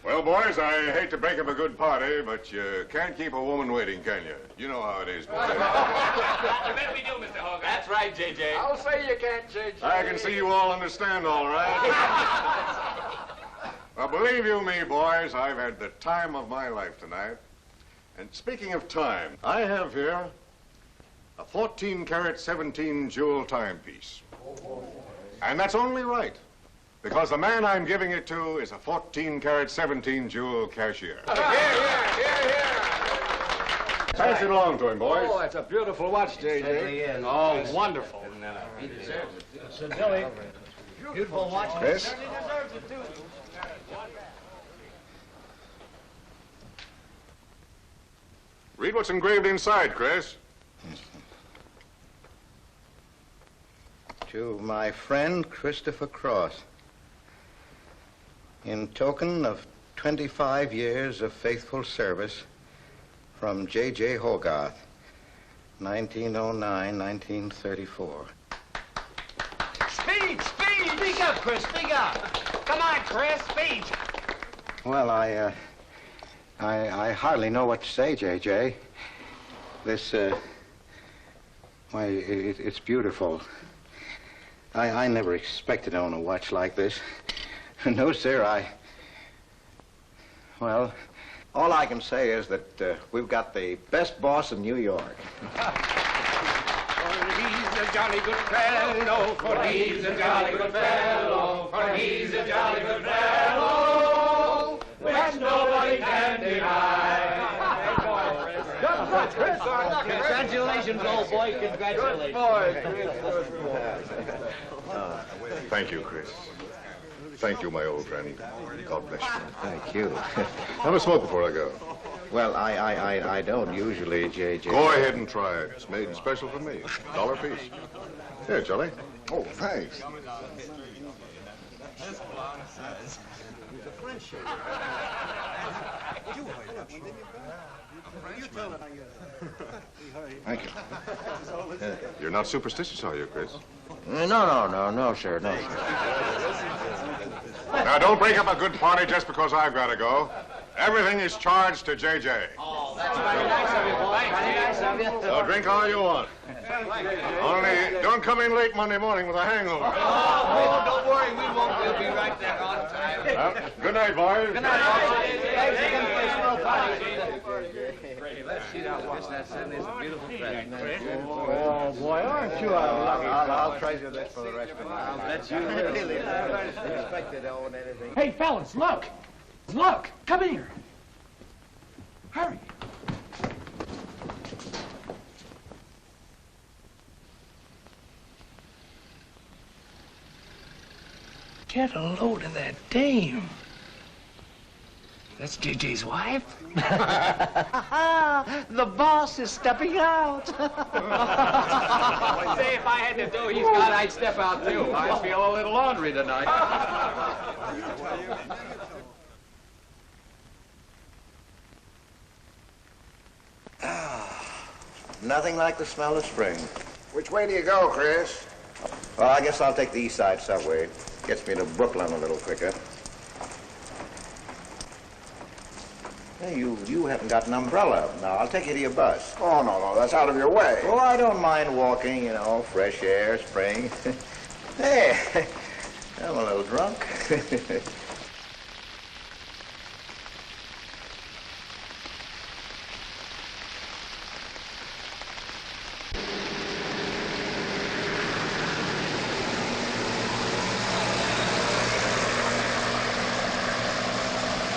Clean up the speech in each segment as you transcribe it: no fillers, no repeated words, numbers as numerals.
Well, boys, I hate to break up a good party, but you can't keep a woman waiting, can you? You know how it is, boys. You bet we do, Mr. Hogarth. That's right, J.J. I'll say you can't, J.J. I can see you all understand, all right. Well, believe you me, boys, I've had the time of my life tonight. And speaking of time, I have here a 14-carat, 17-jewel timepiece. And that's only right, because the man I'm giving it to is a 14-carat, 17-jewel cashier. Here. Pass it along to him, boys. Oh, that's a beautiful watch, J.J. Oh, wonderful. He deserves it. So, Billy, beautiful watch. Chris? He certainly deserves it, too. Read what's engraved inside, Chris. To my friend Christopher Cross, in token of 25 years of faithful service from J.J. Hogarth, 1909-1934. Speed! Speak up, Chris, speak up. Come on, Chris, speed. Well, I hardly know what to say, J.J. This, why, it's beautiful. I never expected to own a watch like this. No, sir, well, all I can say is that we've got the best boss in New York. For he's a jolly good fellow, for he's a jolly good fellow, for he's a jolly good fellow, which nobody can deny. Congratulations, old boy, congratulations. Thank you, Chris. Thank you, my old friend. God bless you. Thank you. Have a smoke before I go. Well, I don't usually, J.J. Go ahead and try it. It's made special for me. $1 a piece. Here, Charlie. Oh, thanks. Thank you. You're not superstitious, are you, Chris? No, sir, no. Now, don't break up a good party just because I've got to go. Everything is charged to J.J. Oh, that's very nice of you, boy. Very nice of you. So drink all you want. Only don't come in late Monday morning with a hangover. Oh, don't worry, we won't. We'll be right there on time. Good night, boys. Good night, boys. Thanks again for a swell party. Let's see that watch. That certainly is a beautiful present. Oh, boy, aren't you a lucky I'll treasure this for the rest of my life. I'll bet you will. Really, I never expected to own anything. Hey, fellas, look. Look, come here. Hurry. Get a load of that dame. That's J.J.'s wife? The boss is stepping out. Say, if I had to do he's got, I'd step out, too. I feel a little laundry tonight. Nothing like the smell of spring. Which way do you go, Chris? Well, I guess I'll take the East Side subway. Gets me to Brooklyn a little quicker. Hey, you haven't got an umbrella. Now, I'll take you to your bus. Oh, no, that's out of your way. Oh, I don't mind walking, you know, fresh air, spring. Hey, I'm a little drunk.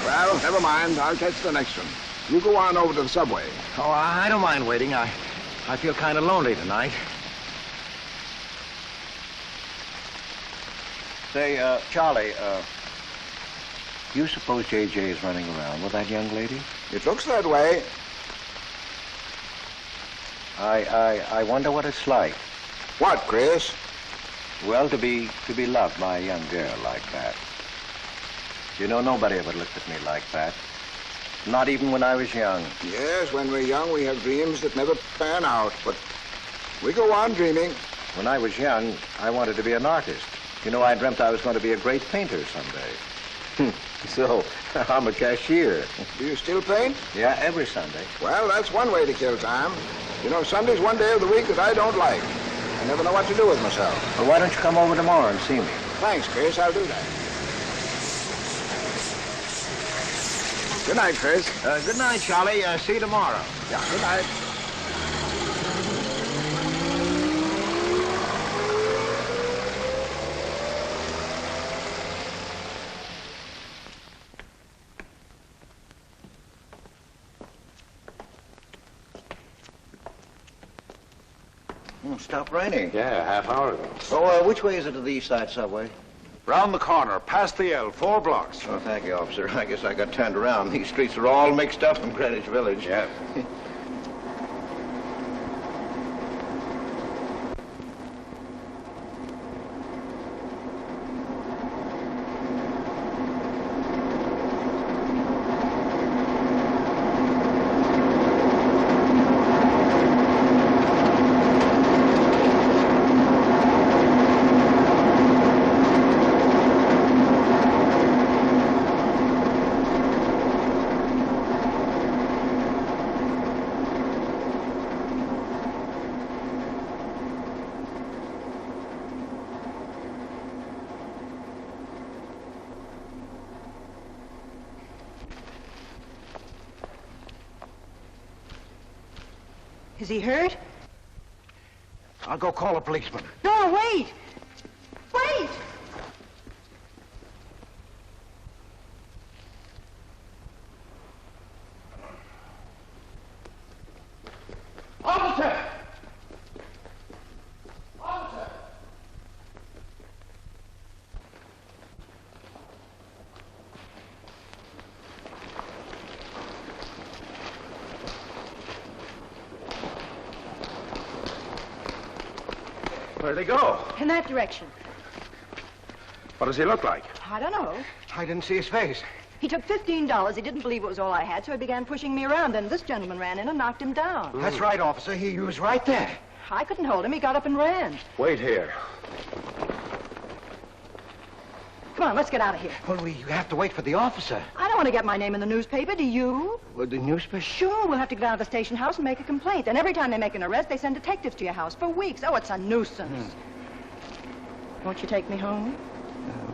Well, never mind. I'll catch the next one. You go on over to the subway. Oh, I don't mind waiting. I feel kind of lonely tonight. Say, Charlie, you suppose J.J. is running around with that young lady? It looks that way. I wonder what it's like. What, Chris? Well, to be loved by a young girl like that. You know, nobody ever looked at me like that. Not even when I was young. Yes, when we're young, we have dreams that never pan out. But we go on dreaming. When I was young, I wanted to be an artist. You know, I dreamt I was going to be a great painter someday. So, I'm a cashier. Do you still paint? Yeah, every Sunday. Well, that's one way to kill time. You know, Sunday's one day of the week that I don't like. I never know what to do with myself. Well, why don't you come over tomorrow and see me? Thanks, Chris. I'll do that. Good night, Chris. Good night, Charlie. See you tomorrow. Yeah, good night. Stopped raining. Yeah, half hour ago. Oh, which way is it to the East Side Subway? Round the corner, past the L, 4 blocks. Oh, thank you, officer. I guess I got turned around. These streets are all mixed up in Greenwich Village. Yeah. Is he hurt? I'll go call a policeman. No, wait! Wait! Officer! Officer! Where'd they go? In that direction. What does he look like? I don't know. I didn't see his face. He took $15. He didn't believe it was all I had, so he began pushing me around. Then this gentleman ran in and knocked him down. That's right, officer. He was right there. I couldn't hold him. He got up and ran. Wait here. Come on, let's get out of here. Well, you have to wait for the officer. I don't want to get my name in the newspaper, do you? Well, the newspaper? Sure, we'll have to get out of the station house and make a complaint. And every time they make an arrest, they send detectives to your house for weeks. Oh, it's a nuisance. Won't you take me home?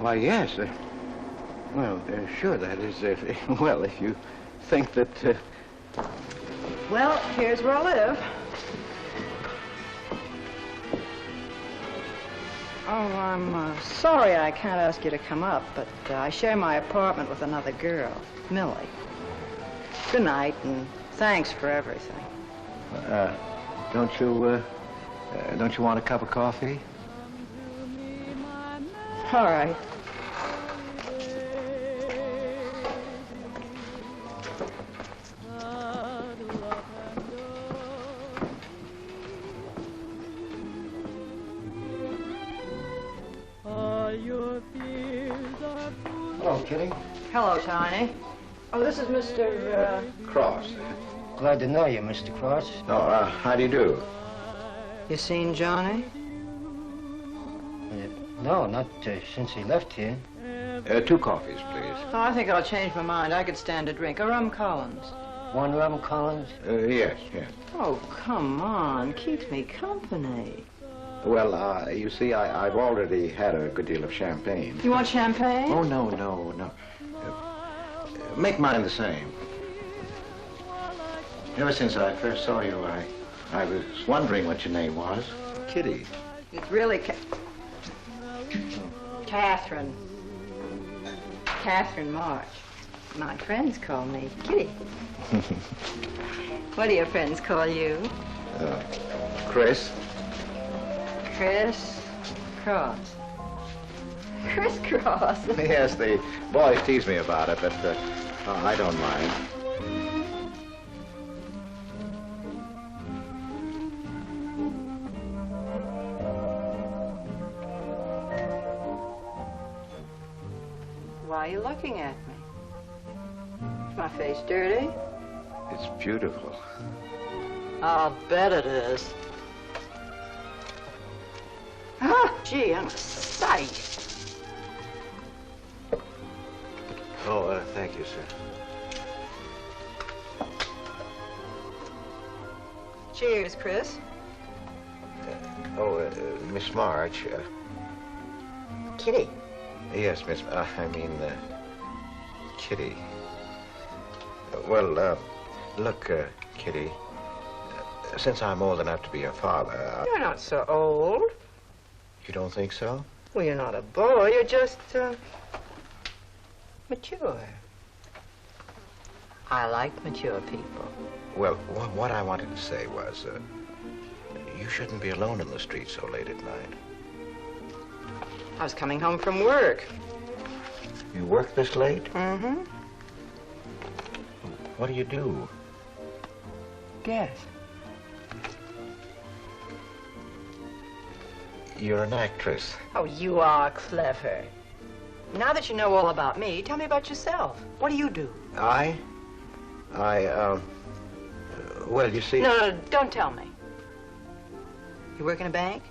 Why, yes. Well, sure, that is, if you think that... Well, here's where I live. Oh, I'm sorry I can't ask you to come up, but I share my apartment with another girl, Millie. Good night, and thanks for everything. Don't you want a cup of coffee? All right. Hello, Kitty. Hello, Tiny. Oh, this is Mr. Cross. Glad to know you, Mr. Cross. Oh, how do you do? You seen Johnny? No, not since he left here. 2 coffees, please. Oh, I think I'll change my mind. I could stand a drink. A rum Collins. One rum Collins? Yes. Oh, come on. Keeps me company. Well, you see, I've already had a good deal of champagne. You want champagne? Oh, no. Make mine the same. Ever since I first saw you, I was wondering what your name was. Kitty. It's really Catherine. Catherine March. My friends call me Kitty. What do your friends call you? Chris. Chris Cross. Chris Cross. Yes, the boys tease me about it, but I don't mind. Why are you looking at me? Is my face dirty? It's beautiful. I'll bet it is. Ah, gee, I'm a sight. Oh, thank you, sir. Cheers, Chris. Miss March. Kitty. Yes, Miss. Kitty. Look, Kitty. Since I'm old enough to be a father. You're not so old. You don't think so? Well, you're not a boy. You're just, mature. I like mature people. Well, what I wanted to say was, you shouldn't be alone in the street so late at night. I was coming home from work. You work this late? Mm-hmm. What do you do? Guess. You're an actress. Oh, you are clever. Now that you know all about me, tell me about yourself. What do you do? Well, you see... No, don't tell me. You work in a bank?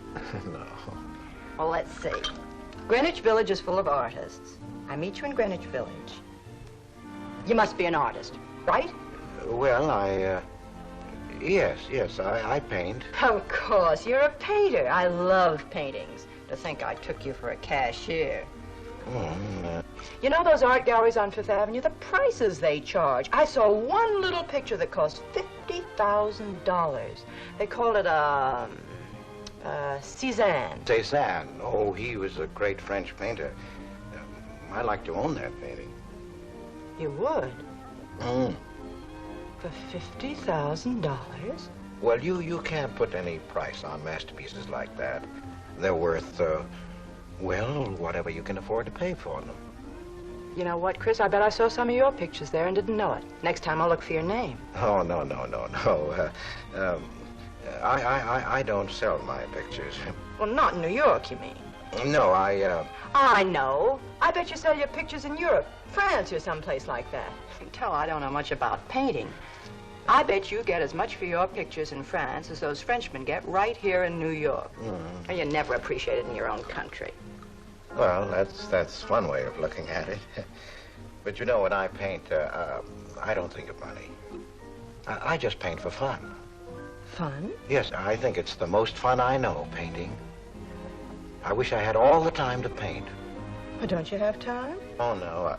No. Well, let's see. Greenwich Village is full of artists. I meet you in Greenwich Village. You must be an artist, right? Well, yes, I paint. Of course, you're a painter. I love paintings. To think I took you for a cashier. You know those art galleries on Fifth Avenue? The prices they charge. I saw one little picture that cost $50,000. They called it Cézanne. Cézanne. Oh, he was a great French painter. I'd like to own that painting. You would? For $50,000? Well, you can't put any price on masterpieces like that. They're worth, whatever you can afford to pay for them. You know what, Chris? I bet I saw some of your pictures there and didn't know it. Next time I'll look for your name. Oh, no. I don't sell my pictures. Well, not in New York, you mean? No, I know. I bet you sell your pictures in Europe, France, or someplace like that. You can tell I don't know much about painting. I bet you get as much for your pictures in France as those Frenchmen get right here in New York. And you never appreciate it in your own country. Well, that's one way of looking at it. But you know, when I paint, I don't think of money. I just paint for fun. Fun? Yes, I think it's the most fun I know, painting. I wish I had all the time to paint. Well, don't you have time? Oh, no.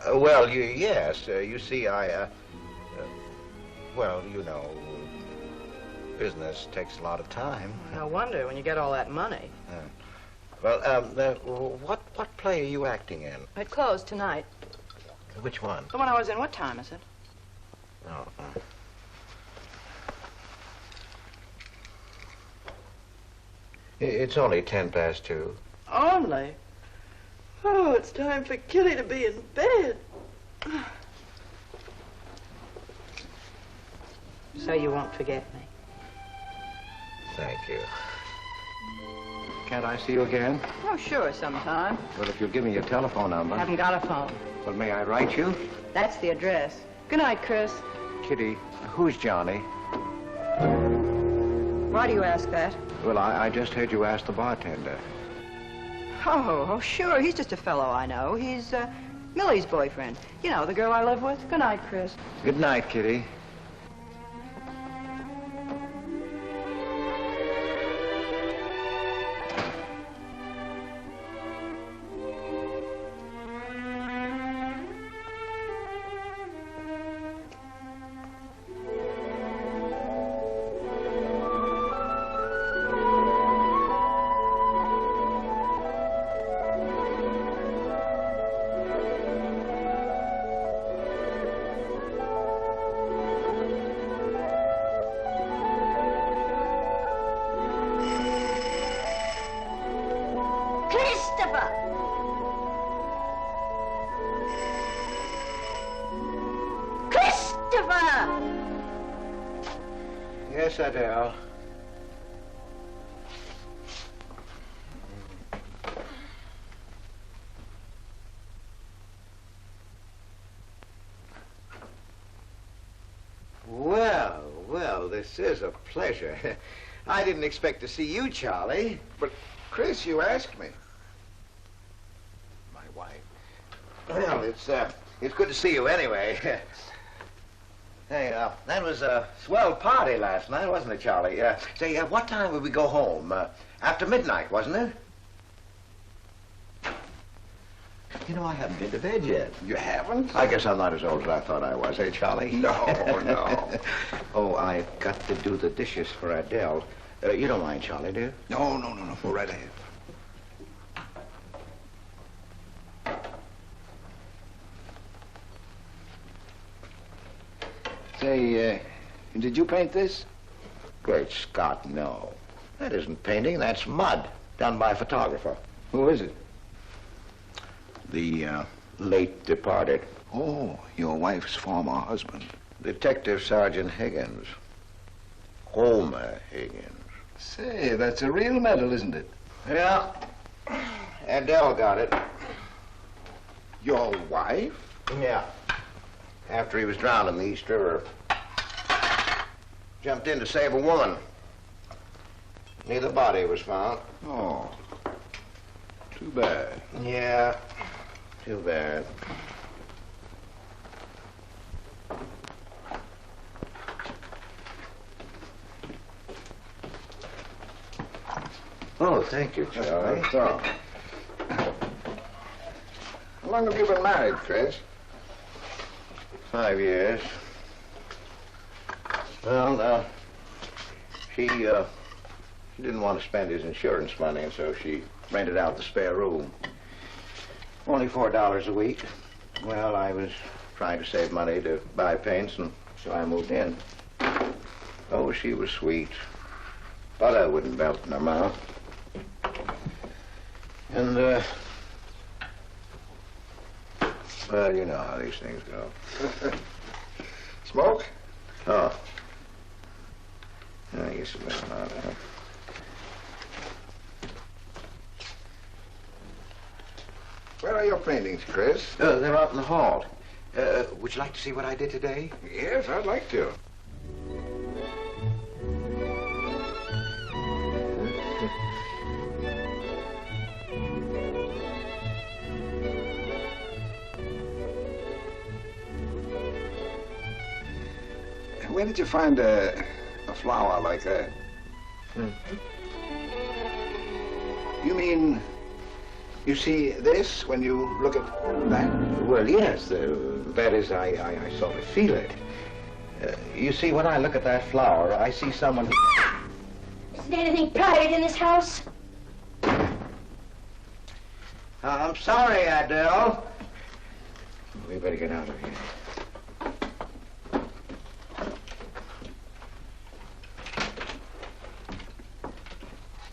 Yes. You see, you know, business takes a lot of time. No wonder when you get all that money. What play are you acting in? It closed tonight. Which one? The one I was in. What time is it? Oh. It's only 2:10. Only? Oh, it's time for Kitty to be in bed. So you won't forget me. Thank you. Can't I see you again? Oh, sure, sometime. Well, if you'll give me your telephone number. Haven't got a phone. Well, may I write you? That's the address. Good night, Chris. Kitty, who's Johnny? Why do you ask that? Well, I just heard you ask the bartender. Oh, sure. He's just a fellow I know. He's Millie's boyfriend. You know, the girl I live with. Good night, Chris. Good night, Kitty. Yes, Adele. Well, this is a pleasure. I didn't expect to see you, Charlie. But, Chris, you asked me. wife. Well, it's good to see you anyway. Hey, that was a swell party last night, wasn't it, Charlie? Say, what time would we go home? After midnight, wasn't it? You know, I haven't been to bed yet. You haven't? I guess I'm not as old as I thought I was, eh, Charlie? No, no. Oh, I've got to do the dishes for Adele. You don't mind, Charlie, do you? No. Go right ahead. Say, did you paint this? Great Scott, no. That isn't painting, that's mud, done by a photographer. Who is it? The late departed Oh, your wife's former husband. Detective Sergeant Higgins. Homer Higgins. Say, that's a real medal, isn't it? Yeah. Adele got it. Your wife? Yeah. After he was drowned in the East River. Jumped in to save a woman. Neither body was found. Oh, too bad. Yeah, too bad. Oh, thank you, Charlie. That's all. How long have you been married, Chris? 5 years. Well, she didn't want to spend his insurance money, and so she rented out the spare room. Only $4 a week. Well, I was trying to save money to buy paints, and so I moved in. Oh, she was sweet. Butter wouldn't melt in her mouth. And, well, you know how these things go. Smoke? Oh. I guess it went on. Where are your paintings, Chris? They're out in the hall. Would you like to see what I did today? Yes, I'd like to. Where did you find a flower like that? You mean you see this when you look at that? Well, yes. That is, I sort of feel it. You see, when I look at that flower, I see someone... Isn't anything private in this house? I'm sorry, Adele. We better get out of here.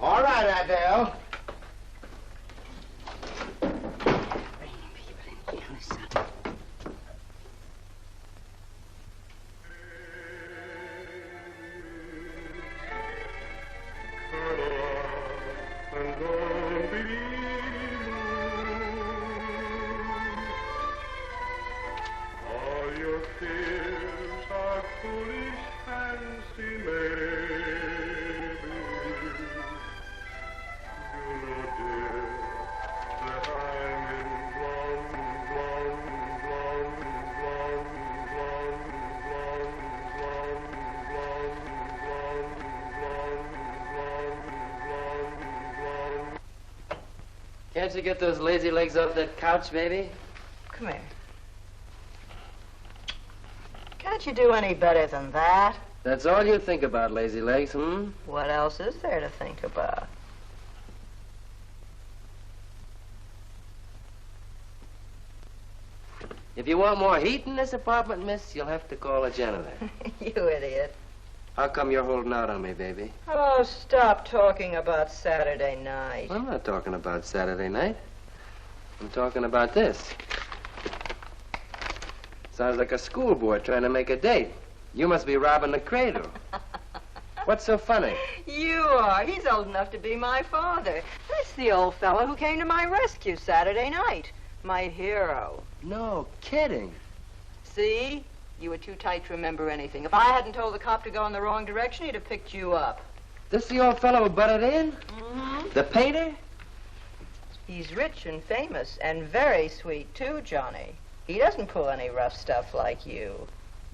All right, Adele. Can't you get those lazy legs off that couch, baby? Come here. Can't you do any better than that? That's all you think about, lazy legs, hmm? What else is there to think about? If you want more heat in this apartment, miss, you'll have to call a janitor. You idiot. How come you're holding out on me, baby? Oh, stop talking about Saturday night. I'm not talking about Saturday night. I'm talking about this. Sounds like a school boy trying to make a date. You must be robbing the cradle. What's so funny? You are. He's old enough to be my father. That's the old fellow who came to my rescue Saturday night. My hero. No kidding. See? You were too tight to remember anything. If I hadn't told the cop to go in the wrong direction, he'd have picked you up. This the old fellow who butted in? Mm-hmm. The painter? He's rich and famous and very sweet, too, Johnny. He doesn't pull any rough stuff like you.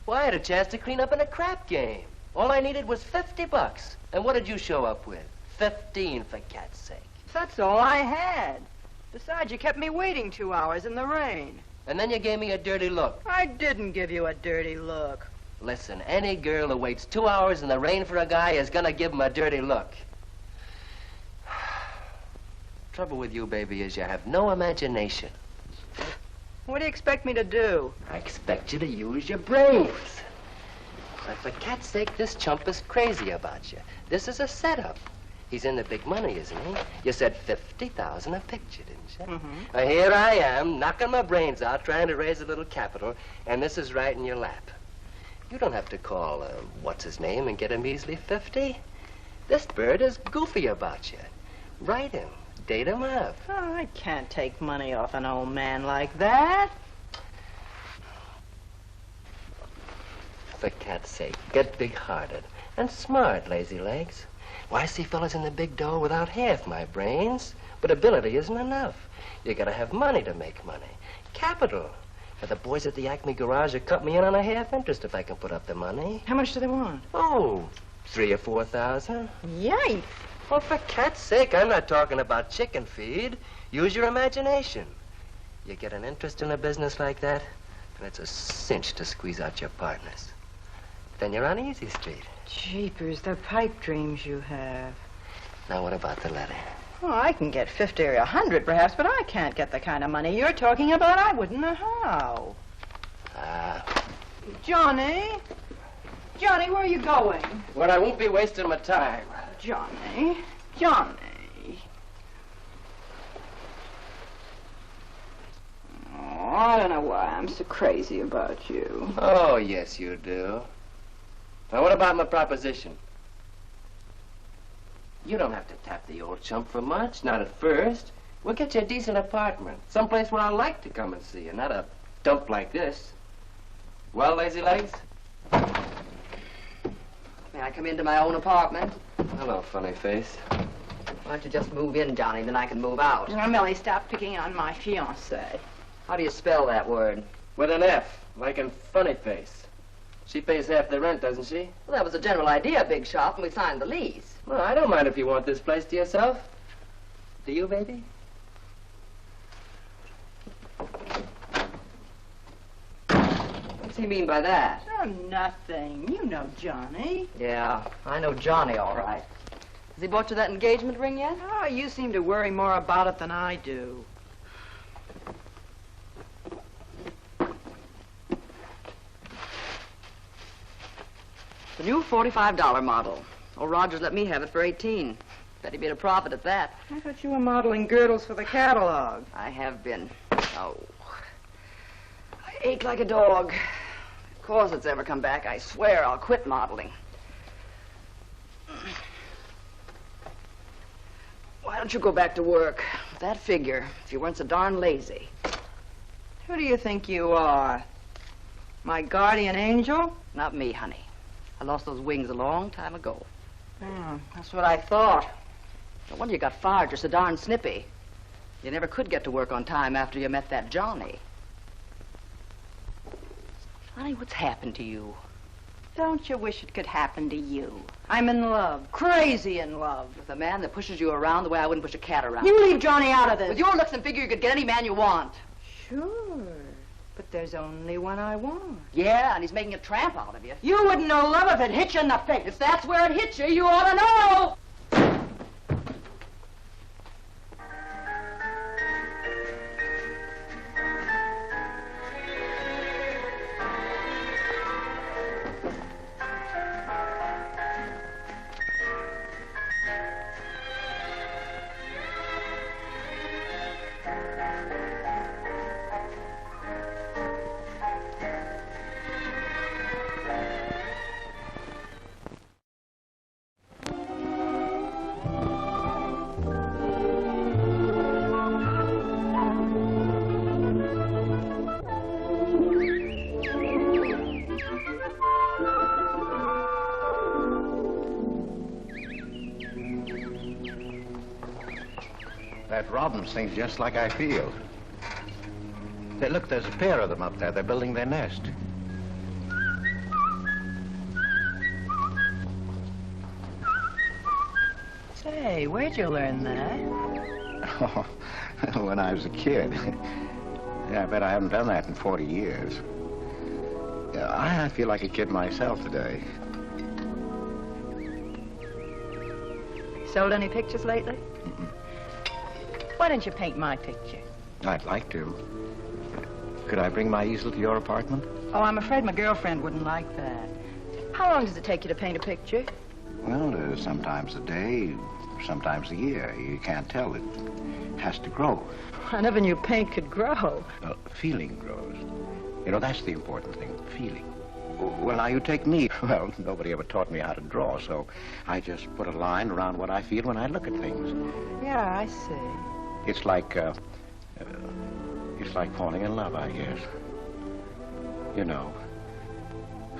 Well, I had a chance to clean up in a crap game. All I needed was $50. And what did you show up with? 15, for cat's sake. That's all I had. Besides, you kept me waiting 2 hours in the rain. And then you gave me a dirty look. I didn't give you a dirty look. Listen, any girl who waits 2 hours in the rain for a guy is gonna give him a dirty look. Trouble with you, baby, is you have no imagination. What do you expect me to do? I expect you to use your brains. But for cat's sake, this chump is crazy about you. This is a setup. He's in the big money, isn't he? You said 50,000 a picture, didn't you? Mm-hmm. Well, here I am, knocking my brains out, trying to raise a little capital, and this is right in your lap. You don't have to call, what's his name, and get a measly 50. This bird is goofy about you. Write him. Date him up. Oh, I can't take money off an old man like that. For cat's sake, get big-hearted and smart, lazy legs. Why, I see fellas in the big dough without half my brains, but ability isn't enough. You gotta have money to make money. Capital. Now, the boys at the Acme garage will cut me in on a half interest if I can put up the money. How much do they want? Oh, 3,000 or 4,000. Yikes. Well, for cat's sake, I'm not talking about chicken feed. Use your imagination. You get an interest in a business like that, and it's a cinch to squeeze out your partners. Then you're on easy street. Jeepers, the pipe dreams you have. Now, what about the letter? Oh, I can get 50 or 100 perhaps, but I can't get the kind of money you're talking about. I wouldn't know how. Johnny? Johnny, where are you going? Well, I won't be wasting my time. Johnny? Johnny? Oh, I don't know why I'm so crazy about you. Oh, yes, you do. Now, what about my proposition? You don't have to tap the old chump for much, not at first. We'll get you a decent apartment, someplace where I like to come and see you, not a dump like this. Well, lazy legs? May I come into my own apartment? Hello, funny face. Why don't you just move in, Johnny, then I can move out. Now, Millie, stop picking on my fiancée. How do you spell that word? With an F, like in funny face. She pays half the rent, doesn't she? Well, that was a general idea, Big Shop, and we signed the lease. Well, I don't mind if you want this place to yourself. Do you, baby? What's he mean by that? Oh, nothing. You know Johnny. Yeah, I know Johnny all right. Has he bought you that engagement ring yet? Oh, you seem to worry more about it than I do. The new $45 model. Old Rogers let me have it for 18. Bet he made a profit at that. I thought you were modeling girdles for the catalog. I have been. Oh. I ache like a dog. If corsets ever come back, I swear I'll quit modeling. Why don't you go back to work? With that figure, if you weren't so darn lazy. Who do you think you are? My guardian angel? Not me, honey. I lost those wings a long time ago. That's what I thought. No wonder you got fired. You're so darn snippy. You never could get to work on time after you met that Johnny. Honey, what's happened to you? Don't you wish it could happen to you? I'm in love, crazy in love. With a man that pushes you around the way I wouldn't push a cat around. You leave Johnny out of this. With your looks and figure, you could get any man you want. Sure. But there's only one I want. Yeah, and he's making a tramp out of you. You wouldn't know love if it hit you in the face. If that's where it hit you, you ought to know. that robin sings just like I feel. Hey, look, there's a pair of them up there. They're building their nest. Say, where'd you learn that? Oh, when I was a kid. Yeah, I bet I haven't done that in 40 years. Yeah, I feel like a kid myself today. Sold any pictures lately? Mm-mm. Why don't you paint my picture? I'd like to. Could I bring my easel to your apartment? Oh, I'm afraid my girlfriend wouldn't like that. How long does it take you to paint a picture? Well, sometimes a day, sometimes a year. You can't tell. It has to grow. I never knew paint could grow. Feeling grows. You know, that's the important thing, feeling. Well, now, you take me. Well, nobody ever taught me how to draw, so I just put a line around what I feel when I look at things. Yeah, I see. It's like falling in love, I guess. You know,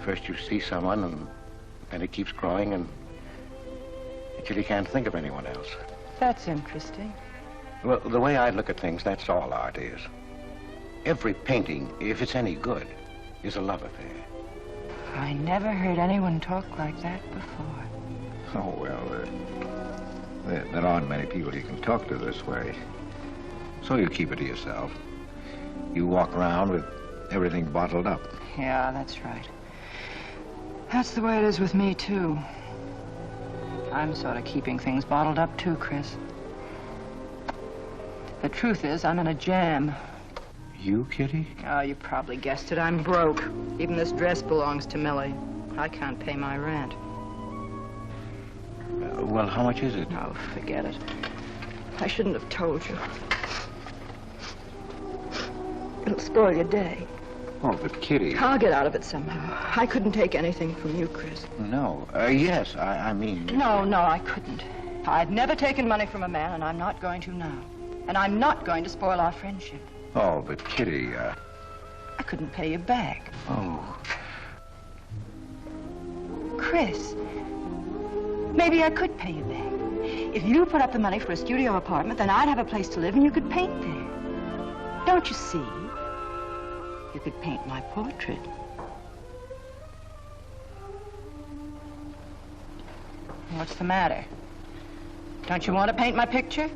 first you see someone, and then it keeps growing, and until you can't think of anyone else. That's interesting. Well, the way I look at things, that's all art is. Every painting, if it's any good, is a love affair. I never heard anyone talk like that before. Oh, well, there aren't many people you can talk to this way. So you keep it to yourself. You walk around with everything bottled up. Yeah, that's right. That's the way it is with me, too. I'm sort of keeping things bottled up, too, Chris. The truth is, I'm in a jam. You, Kitty? Oh, you probably guessed it. I'm broke. Even this dress belongs to Millie. I can't pay my rent. Well, how much is it? Oh, forget it. I shouldn't have told you. It'll spoil your day. Oh, but Kitty... I'll get out of it somehow. I couldn't take anything from you, Chris. No. Yes, I mean... No, I couldn't. I've never taken money from a man, and I'm not going to now. And I'm not going to spoil our friendship. Oh, but Kitty, I couldn't pay you back. Oh. Chris, maybe I could pay you back. If you put up the money for a studio apartment, then I'd have a place to live and you could paint there. Don't you see? You could paint my portrait. What's the matter? Don't you want to paint my picture?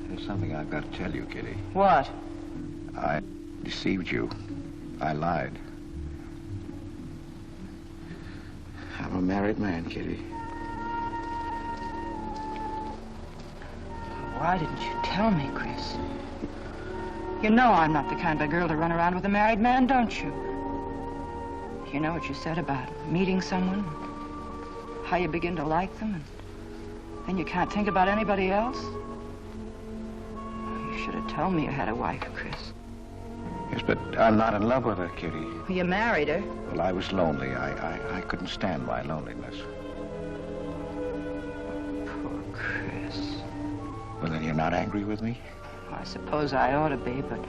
There's something I've got to tell you, Kitty. What? I deceived you. I lied. I'm a married man, Kitty. Why didn't you tell me, Chris? You know I'm not the kind of girl to run around with a married man, don't you? You know what you said about meeting someone, how you begin to like them, and then you can't think about anybody else? You should have told me you had a wife, Chris. Yes, but I'm not in love with her, Kitty. You married her. Well, I was lonely. I couldn't stand my loneliness. Poor Chris. Well, then you're not angry with me? I suppose I ought to be, but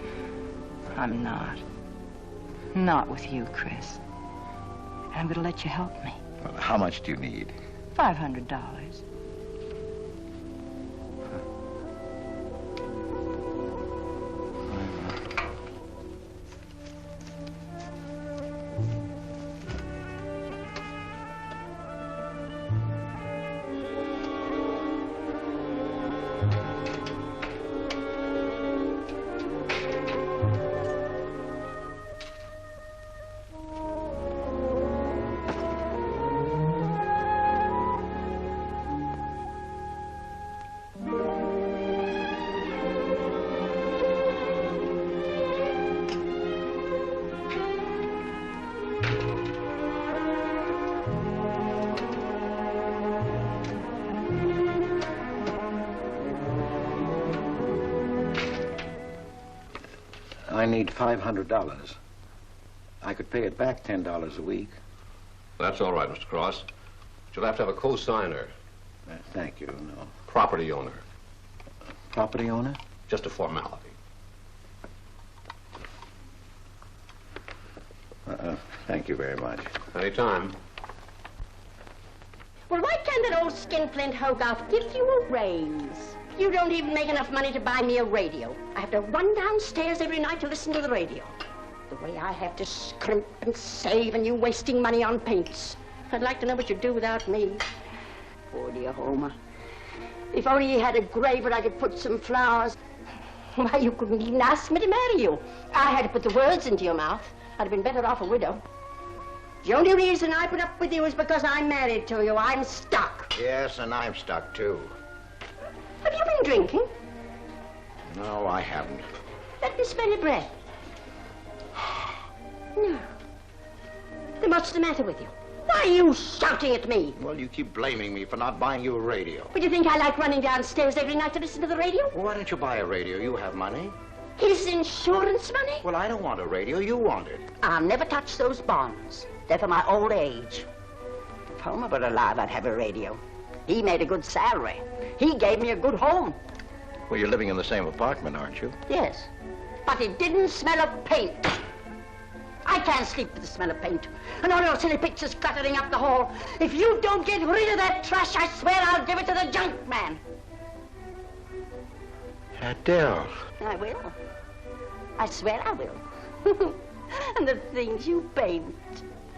I'm not. Not with you, Chris. And I'm going to let you help me. Well, how much do you need? $500. I need $500. I could pay it back $10 a week. That's all right, Mr. Cross. But you'll have to have a co-signer. Thank you, no. Property owner. Property owner? Just a formality. Thank you very much. Anytime. Well, why can't that old skinflint Hogarth give you a raise? You don't even make enough money to buy me a radio. I have to run downstairs every night to listen to the radio. The way I have to scrimp and save and you wasting money on paints. I'd like to know what you'd do without me. Poor dear Homer. If only he had a grave where I could put some flowers. Why, you couldn't even ask me to marry you. I had to put the words into your mouth. I'd have been better off a widow. The only reason I put up with you is because I'm married to you. I'm stuck. Yes, and I'm stuck, too. Have you been drinking? No, I haven't. Let me smell your breath. No. Then what's the matter with you? Why are you shouting at me? Well, you keep blaming me for not buying you a radio. Would you think I like running downstairs every night to listen to the radio? Well, why don't you buy a radio? You have money. His insurance money? Well, I don't want a radio. You want it. I'll never touch those bonds. They're for my old age. If Homer were alive, I'd have a radio. He made a good salary. He gave me a good home. Well, you're living in the same apartment, aren't you? Yes, but it didn't smell of paint. I can't sleep with the smell of paint. And all your silly pictures cluttering up the hall. If you don't get rid of that trash, I swear I'll give it to the junk man. Adele. I will. I swear I will. And the things you paint.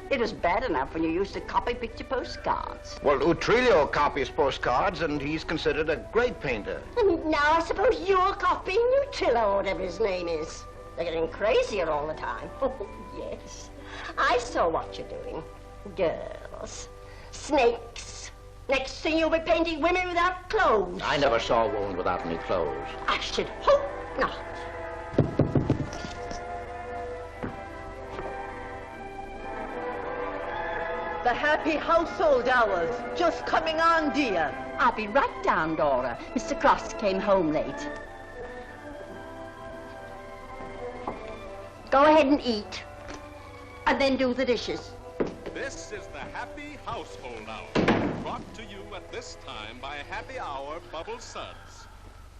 It was bad enough when you used to copy picture postcards. Well, Utrillo copies postcards, and he's considered a great painter. Now I suppose you're copying Utrillo, or whatever his name is. They're getting crazier all the time. Oh, yes. I saw what you're doing. Girls. Snakes. Next thing you'll be painting women without clothes. I never saw a woman without any clothes. I should hope not. The happy household hours. Just coming on, dear. I'll be right down, Dora. Mr. Cross came home late. Go ahead and eat. And then do the dishes. This is the Happy Household Hour, brought to you at this time by Happy Hour Bubble Suds.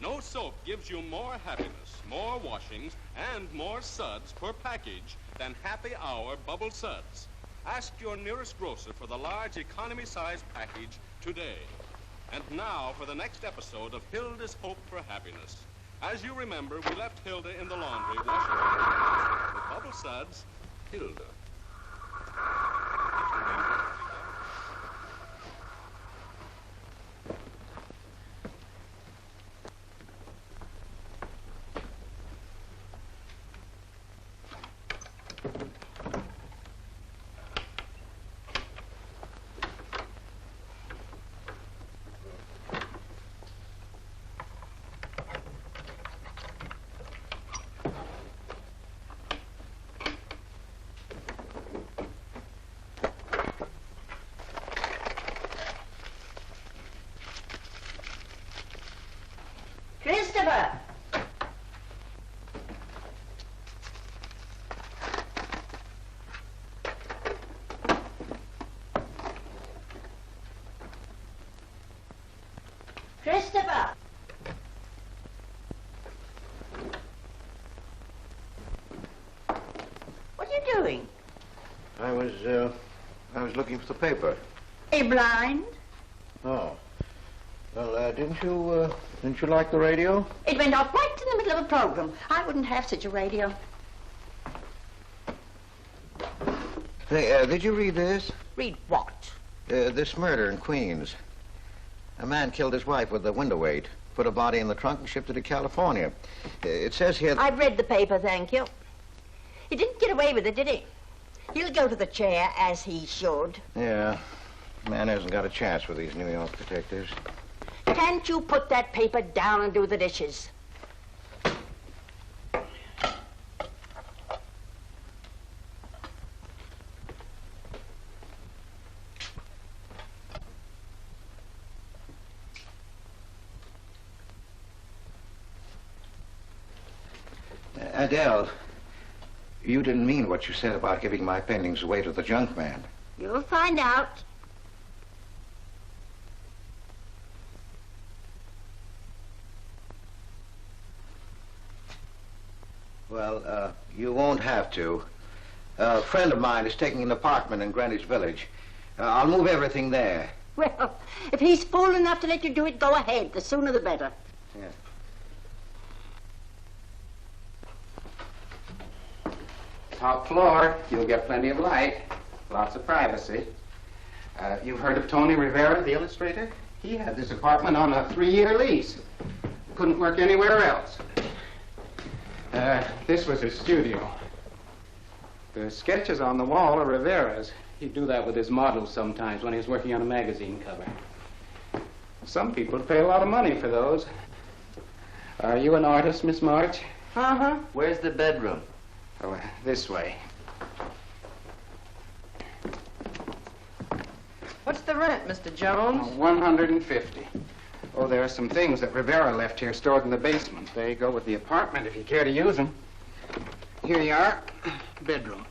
No soap gives you more happiness, more washings, and more suds per package than Happy Hour Bubble Suds. Ask your nearest grocer for the large economy-size package today. And now for the next episode of Hilda's Hope for Happiness. As you remember, we left Hilda in the laundry washing her. With Bubble Suds, Hilda. Christopher! Christopher! What are you doing? I was looking for the paper. Are you blind? Oh. Well, didn't you like the radio? It went off right in the middle of a program. I wouldn't have such a radio. Hey, did you read this? Read what? This murder in Queens. A man killed his wife with a window weight, put a body in the trunk and shipped it to California. It says here... I've read the paper, thank you. He didn't get away with it, did he? He'll go to the chair, as he should. Yeah. Man hasn't got a chance with these New York detectives. Can't you put that paper down and do the dishes? Adele, you didn't mean what you said about giving my paintings away to the junk man. You'll find out. Well, you won't have to. A friend of mine is taking an apartment in Greenwich Village. I'll move everything there. Well, if he's fool enough to let you do it, go ahead. The sooner the better. Yeah. Top floor, you'll get plenty of light, lots of privacy. You've heard of Tony Rivera, the illustrator? He had this apartment on a 3-year lease. Couldn't work anywhere else. This was his studio. The sketches on the wall are Rivera's. He'd do that with his models sometimes when he was working on a magazine cover. Some people pay a lot of money for those. Are you an artist, Miss March? Uh-huh. Where's the bedroom? Oh, this way. What's the rent, Mr. Jones? 150. Oh, there are some things that Rivera left here stored in the basement. They go with the apartment if you care to use them. Here you are. Bedroom.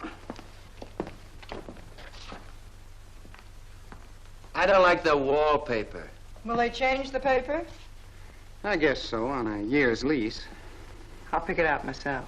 I don't like the wallpaper. Will they change the paper? I guess so, on a year's lease. I'll pick it out myself.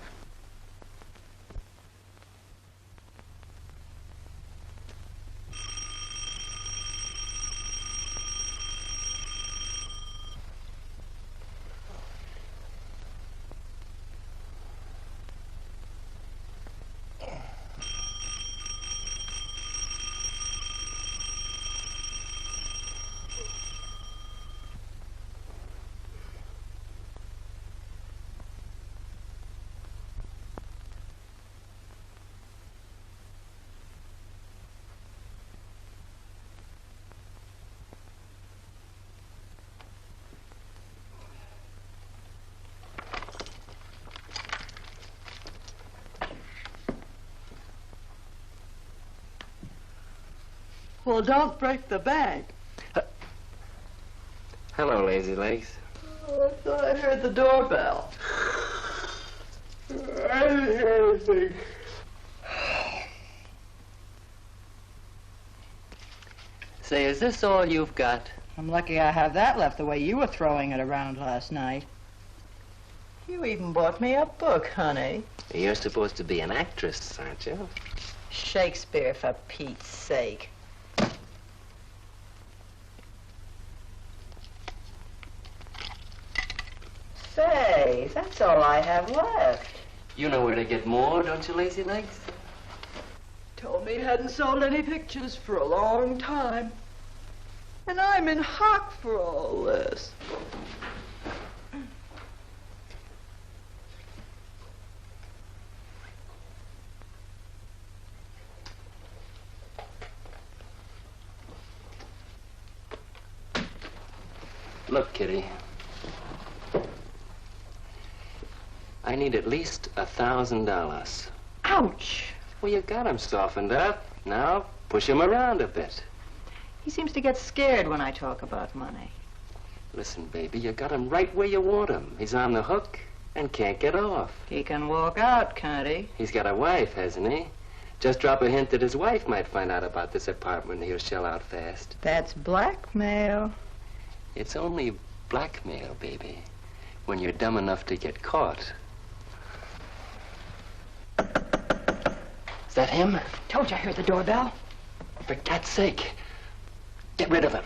Well, don't break the bank. Hello, Lazy Legs. Oh, I thought I heard the doorbell. I didn't hear anything. Say, is this all you've got? I'm lucky I have that left the way you were throwing it around last night. You even bought me a book, honey. You're supposed to be an actress, aren't you? Shakespeare, for Pete's sake. Say, that's all I have left. You know where to get more, don't you, Lazy Legs? Told me he hadn't sold any pictures for a long time. And I'm in hock for all this. Look, Kitty. I need at least $1,000. Ouch! Well, you got him softened up. Now, push him around a bit. He seems to get scared when I talk about money. Listen, baby, you got him right where you want him. He's on the hook and can't get off. He can walk out, can't he? He's got a wife, hasn't he? Just drop a hint that his wife might find out about this apartment and he'll shell out fast. That's blackmail. It's only blackmail, baby, when you're dumb enough to get caught. Is that him? Told you I heard the doorbell. For God's sake, get rid of him.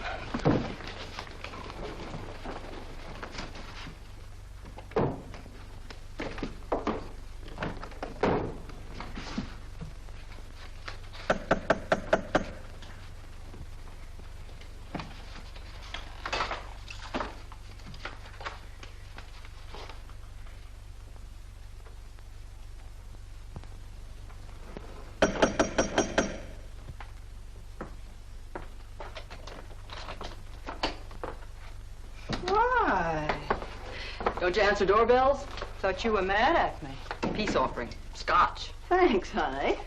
Don't you answer doorbells? Thought you were mad at me. Peace offering. Scotch. Thanks, honey.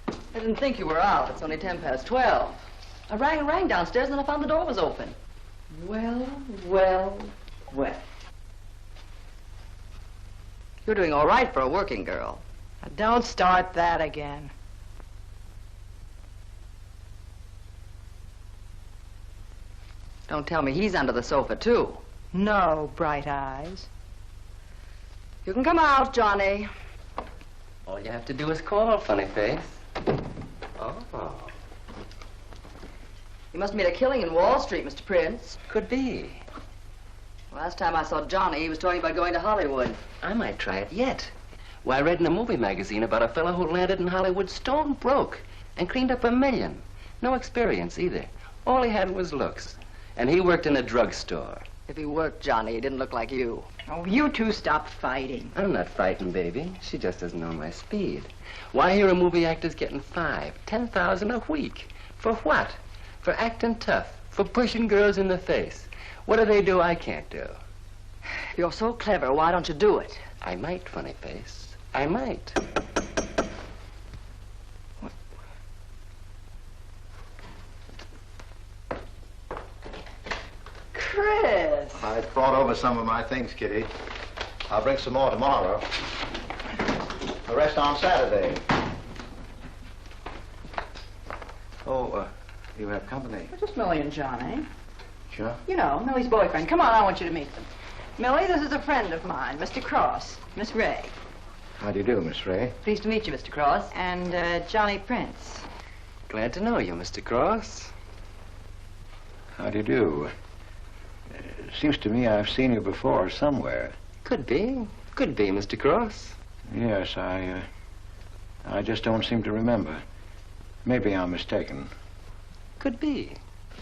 I didn't think you were out. It's only 12:10. I rang downstairs and then I found the door was open. Well. You're doing all right for a working girl. Now, don't start that again. Don't tell me he's under the sofa, too. No, bright eyes. You can come out, Johnny. All you have to do is call, funny face. Oh. You must have made a killing in Wall Street, Mr. Prince. Could be. Last time I saw Johnny, he was talking about going to Hollywood. I might try it yet. Why, I read in a movie magazine about a fellow who landed in Hollywood stone broke and cleaned up $1 million. No experience either. All he had was looks. And he worked in a drugstore. If he worked, Johnny, he didn't look like you. Oh, you two stop fighting. I'm not frightened, baby. She just doesn't know my speed. Why, here are movie actors getting $5,000, $10,000 a week. For what? For acting tough. For pushing girls in the face. What do they do I can't do? If you're so clever, why don't you do it? I might, funny face. I might. Chris! I brought over some of my things, Kitty. I'll bring some more tomorrow. The rest on Saturday. Oh, you have company. Just Millie and Johnny. Sure. You know, Millie's boyfriend. Come on, I want you to meet them. Millie, this is a friend of mine, Mr. Cross, Miss Ray. How do you do, Miss Ray? Pleased to meet you, Mr. Cross. And Johnny Prince. Glad to know you, Mr. Cross. How do you do? Seems to me I've seen you before somewhere. Could be. Could be, Mr. Cross. Yes, I just don't seem to remember. Maybe I'm mistaken. Could be.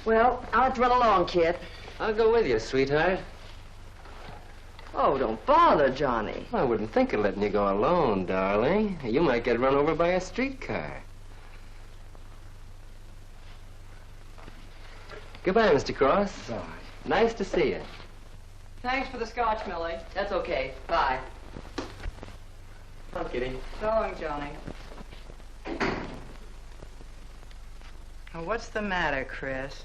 Well, I'll have to run along, kid. I'll go with you, sweetheart. Oh, don't bother, Johnny. I wouldn't think of letting you go alone, darling. You might get run over by a streetcar. Goodbye, Mr. Cross. Bye. Nice to see you. Thanks for the scotch, Millie. That's okay. Bye. Come on, Kitty. So long, Johnny. Now, what's the matter, Chris?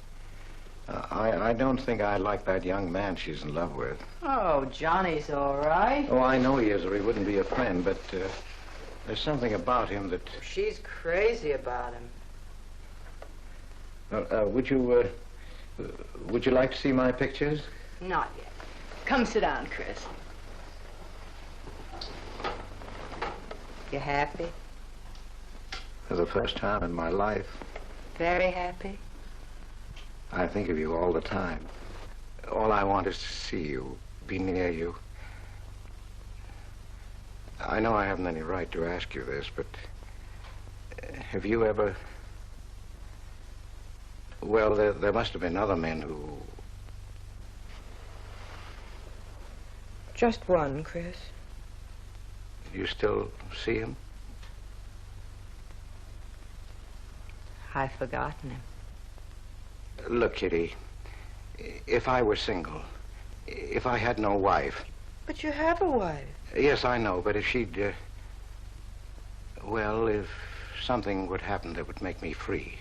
I don't think I like that young man she's in love with. Oh, Johnny's all right. Oh, I know he is, or he wouldn't be a friend, but there's something about him that... She's crazy about him. would you like to see my pictures? Not yet. Come sit down, Chris. You happy? For the first time in my life, Very happy? I think of you all the time. All I want is to see you, be near you. I know I haven't any right to ask you this, but have you ever... Well, there must have been other men who... Just one, Chris. You still see him? I've forgotten him. Look, Kitty, if I were single, if I had no wife... But you have a wife. Yes, I know, but if she'd... well, if something would happen that would make me free,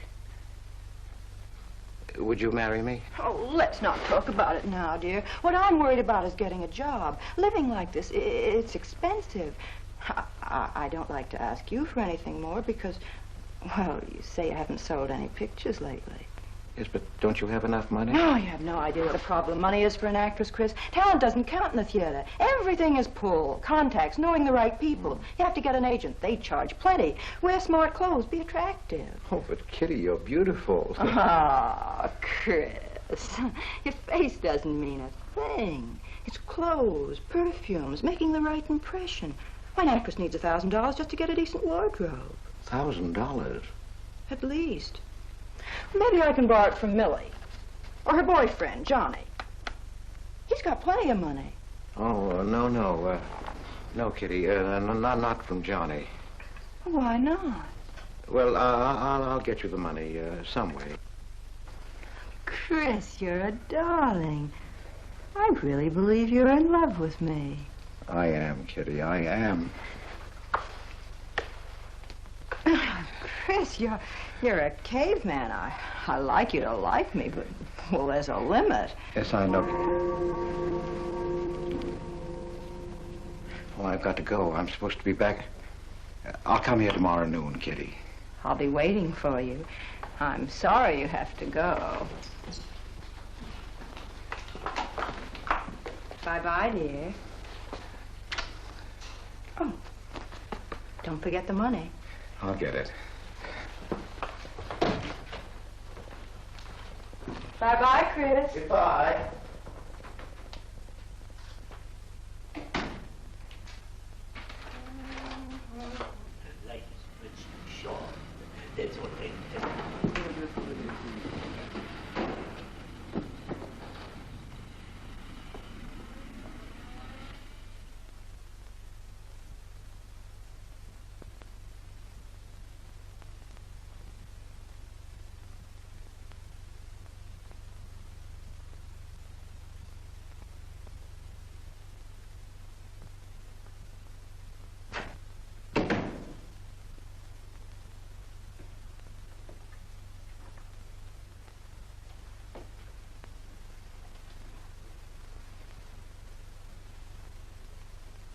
would you marry me? Oh, let's not talk about it now, dear. What I'm worried about is getting a job. Living like this, it's expensive. I don't like to ask you for anything more because, well, you say you haven't sold any pictures lately. Yes, but don't you have enough money? No, you have no idea what a problem money is for an actress, Chris. Talent doesn't count in the theater. Everything is pull, contacts, knowing the right people. You have to get an agent. They charge plenty. Wear smart clothes. Be attractive. Oh, but Kitty, you're beautiful. Oh, Chris. Your face doesn't mean a thing. It's clothes, perfumes, making the right impression. Why, an actress needs $1,000 just to get a decent wardrobe. $1,000? At least. Maybe I can borrow it from Millie. Or her boyfriend, Johnny. He's got plenty of money. Oh, no. No, Kitty. Not from Johnny. Why not? Well, I'll get you the money some way. Chris, you're a darling. I really believe you're in love with me. I am, Kitty. I am. Chris, you're a caveman. I like you to like me, but, well, there's a limit. Yes, I know. Oh, I've got to go. I'm supposed to be back. I'll come here tomorrow noon, Kitty. I'll be waiting for you. I'm sorry you have to go. Bye-bye, dear. Oh, don't forget the money. I'll get it. Bye-bye, Chris. Goodbye.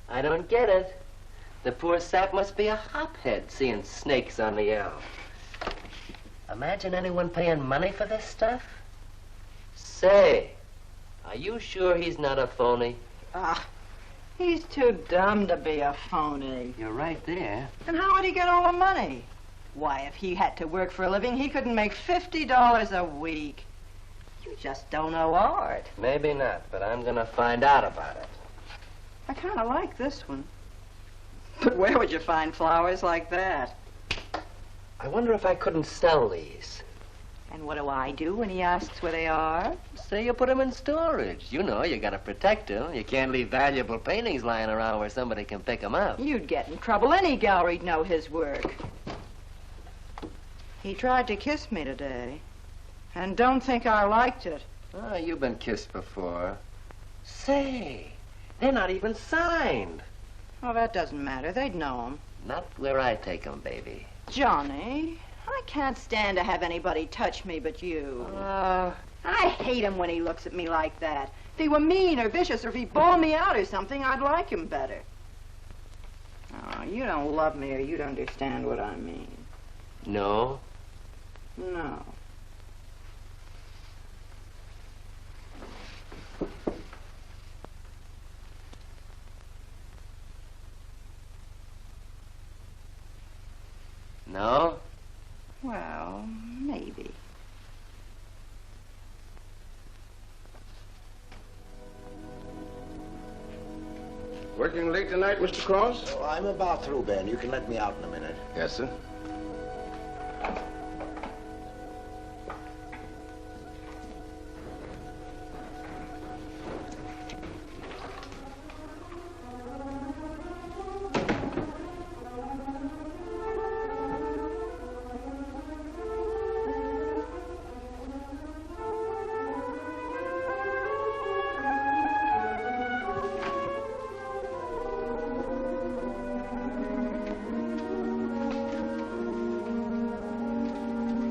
I don't get it. The poor sap must be a hophead seeing snakes on the L. Imagine anyone paying money for this stuff. Say, are you sure he's not a phony? Ah, he's too dumb to be a phony. You're right there. And how would he get all the money? Why, if he had to work for a living, he couldn't make $50 a week. You just don't know art. Maybe not, but I'm gonna find out about it. I kind of like this one. But where would you find flowers like that? I wonder if I couldn't sell these. And what do I do when he asks where they are? Say you put them in storage. You know, you gotta protect them. You can't leave valuable paintings lying around where somebody can pick them up. You'd get in trouble. Any gallery'd know his work. He tried to kiss me today. And don't think I liked it. Oh, you've been kissed before. Say, they're not even signed. Oh, that doesn't matter. They'd know him. Not where I take them, baby. Johnny, I can't stand to have anybody touch me but you. I hate him when he looks at me like that. If he were mean or vicious or if he bawled me out or something, I'd like him better. Oh, you don't love me or you'd understand what I mean. No? No. No? Well, maybe. Working late tonight, Mr. Cross? Oh, I'm about through, Ben. You can let me out in a minute. Yes, sir.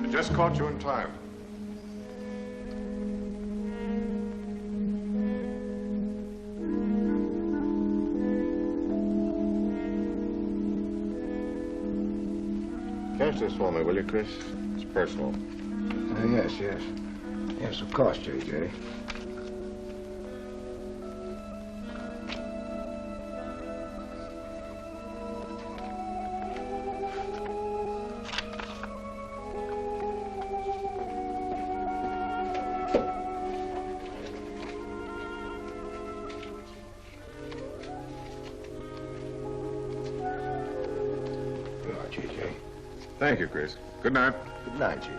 Just caught you in time. Cash this for me, will you, Chris? It's personal. Yes. Yes, of course, J.J. Thank you, Chris. Good night. Good night, J.J.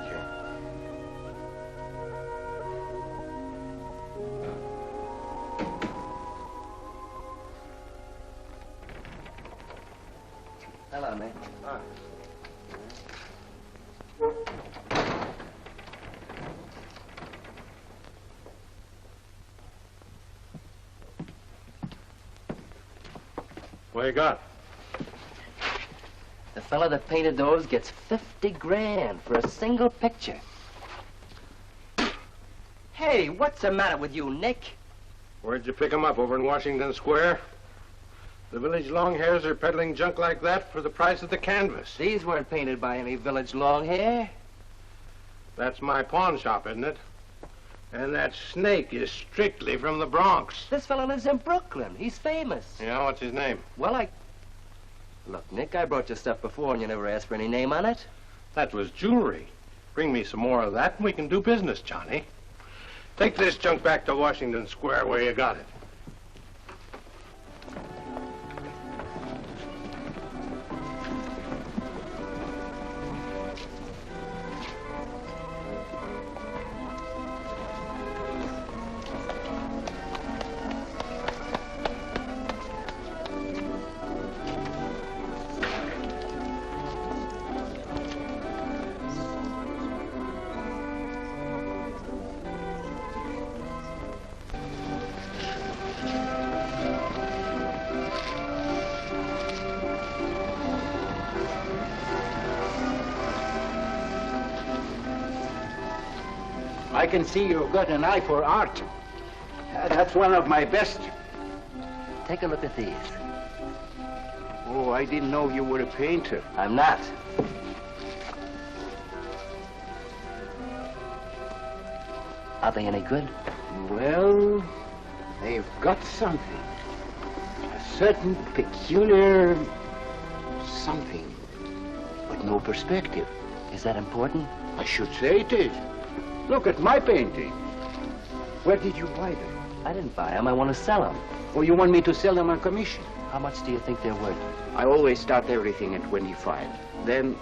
Hello, Nick. Hi. What you got? The fella that painted those gets 50 grand for a single picture. Hey, what's the matter with you, Nick? Where'd you pick 'em up? Over in Washington Square? The village longhairs are peddling junk like that for the price of the canvas. These weren't painted by any village longhair. That's my pawn shop, isn't it? And that snake is strictly from the Bronx. This fella lives in Brooklyn. He's famous. Yeah, what's his name? Well, Look, Nick, I brought you stuff before and you never asked for any name on it. That was jewelry. Bring me some more of that and we can do business, Johnny. Take this junk back to Washington Square where you got it. I can see you've got an eye for art. That's one of my best. Take a look at these. Oh, I didn't know you were a painter. I'm not. Are they any good? Well, they've got something. A certain peculiar something, but no perspective. Is that important? I should say it is. Look at my painting. Where did you buy them? I didn't buy them. I want to sell them. Oh, you want me to sell them on commission? How much do you think they're worth? I always start everything at 25. Then,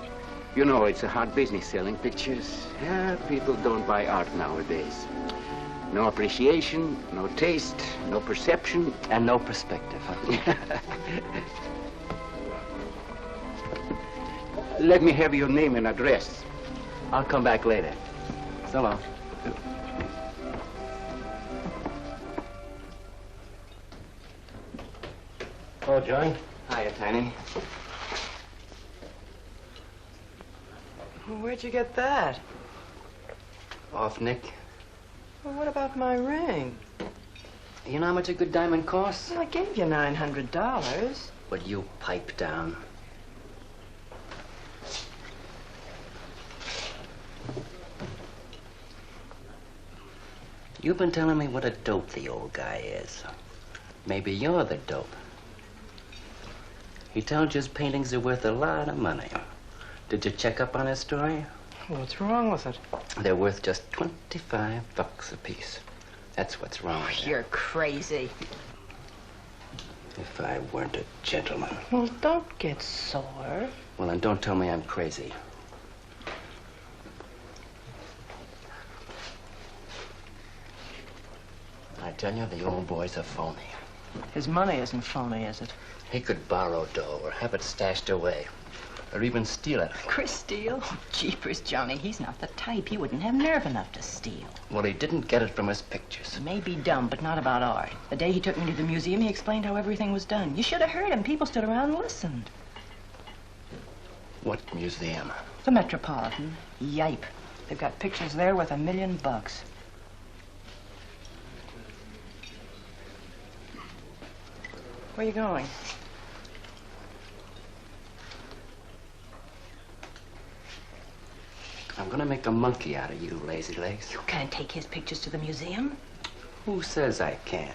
you know, it's a hard business selling pictures. Yeah, people don't buy art nowadays. No appreciation, no taste, no perception. And no perspective, huh? Let me have your name and address. I'll come back later. So long. Oh, Joan. Hiya, Tiny. Well, where'd you get that? Off Nick. Well, what about my ring? You know how much a good diamond costs? Well, I gave you $900. Would you pipe down? You've been telling me what a dope the old guy is. Maybe you're the dope. He tells you his paintings are worth a lot of money. Did you check up on his story? What's wrong with it? They're worth just $25 a piece. That's what's wrong with them. You're crazy. If I weren't a gentleman. Well, don't get sore. Well, then don't tell me I'm crazy. I tell you, the old boy's a phony. His money isn't phony, is it? He could borrow dough or have it stashed away. Or even steal it. Chris steal? Jeepers, Johnny, he's not the type. He wouldn't have nerve enough to steal. Well, he didn't get it from his pictures. He may be dumb, but not about art. The day he took me to the museum, he explained how everything was done. You should have heard him. People stood around and listened. What museum? The Metropolitan. Yipe. They've got pictures there worth $1 million. Where are you going? I'm gonna make a monkey out of you, lazy legs. You can't take his pictures to the museum. Who says I can't?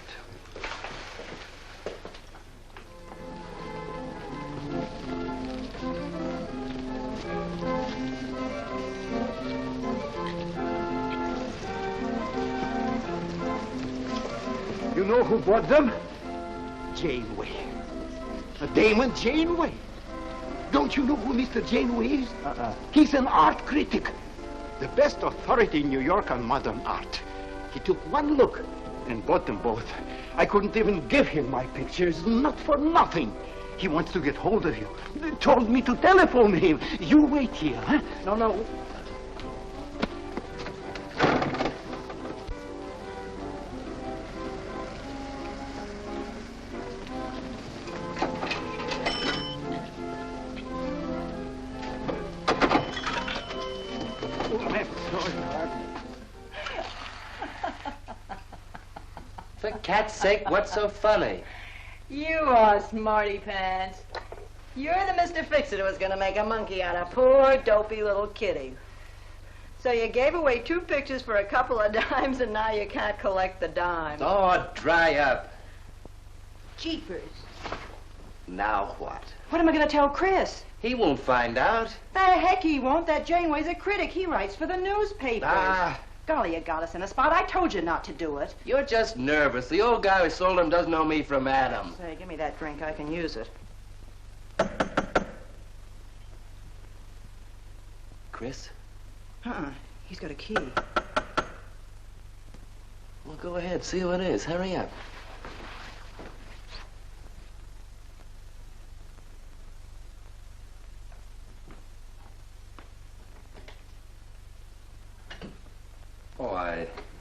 You know who bought them? Janeway. A Damon Janeway. Don't you know who Mr. Janeway is? He's an art critic. The best authority in New York on modern art. He took one look and bought them both. I couldn't even give him my pictures, not for nothing. He wants to get hold of you. He told me to telephone him. You wait here, huh? No. For cat's sake, what's so funny? You are smarty pants. You're the Mr. Fix-It who was going to make a monkey out of poor, dopey little kitty. So you gave away 2 pictures for a couple of dimes, and now you can't collect the dime. Oh, dry up. Jeepers. Now what? What am I going to tell Chris? He won't find out. The heck he won't. That Janeway's a critic. He writes for the newspapers. Ah. Golly, you got us in a spot. I told you not to do it. You're just nervous. The old guy who sold him doesn't know me from Adam. Say, give me that drink. I can use it. Chris? He's got a key. Well, go ahead. See who it is. Hurry up. Oh,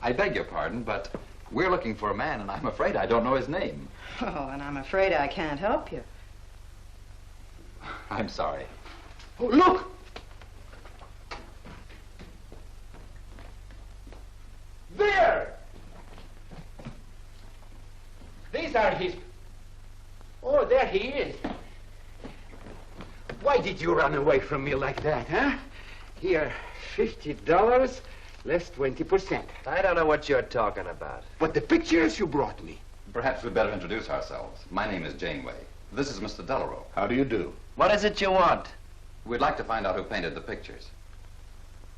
I beg your pardon, but we're looking for a man, and I'm afraid I don't know his name. Oh, and I'm afraid I can't help you. I'm sorry. Oh, look! There! These are his... Oh, there he is. Why did you run away from me like that, huh? Here, $50, less 20%. I don't know what you're talking about. But the pictures you brought me. Perhaps we'd better introduce ourselves. My name is Janeway. This is Mr. Delarue. How do you do? What is it you want? We'd like to find out who painted the pictures.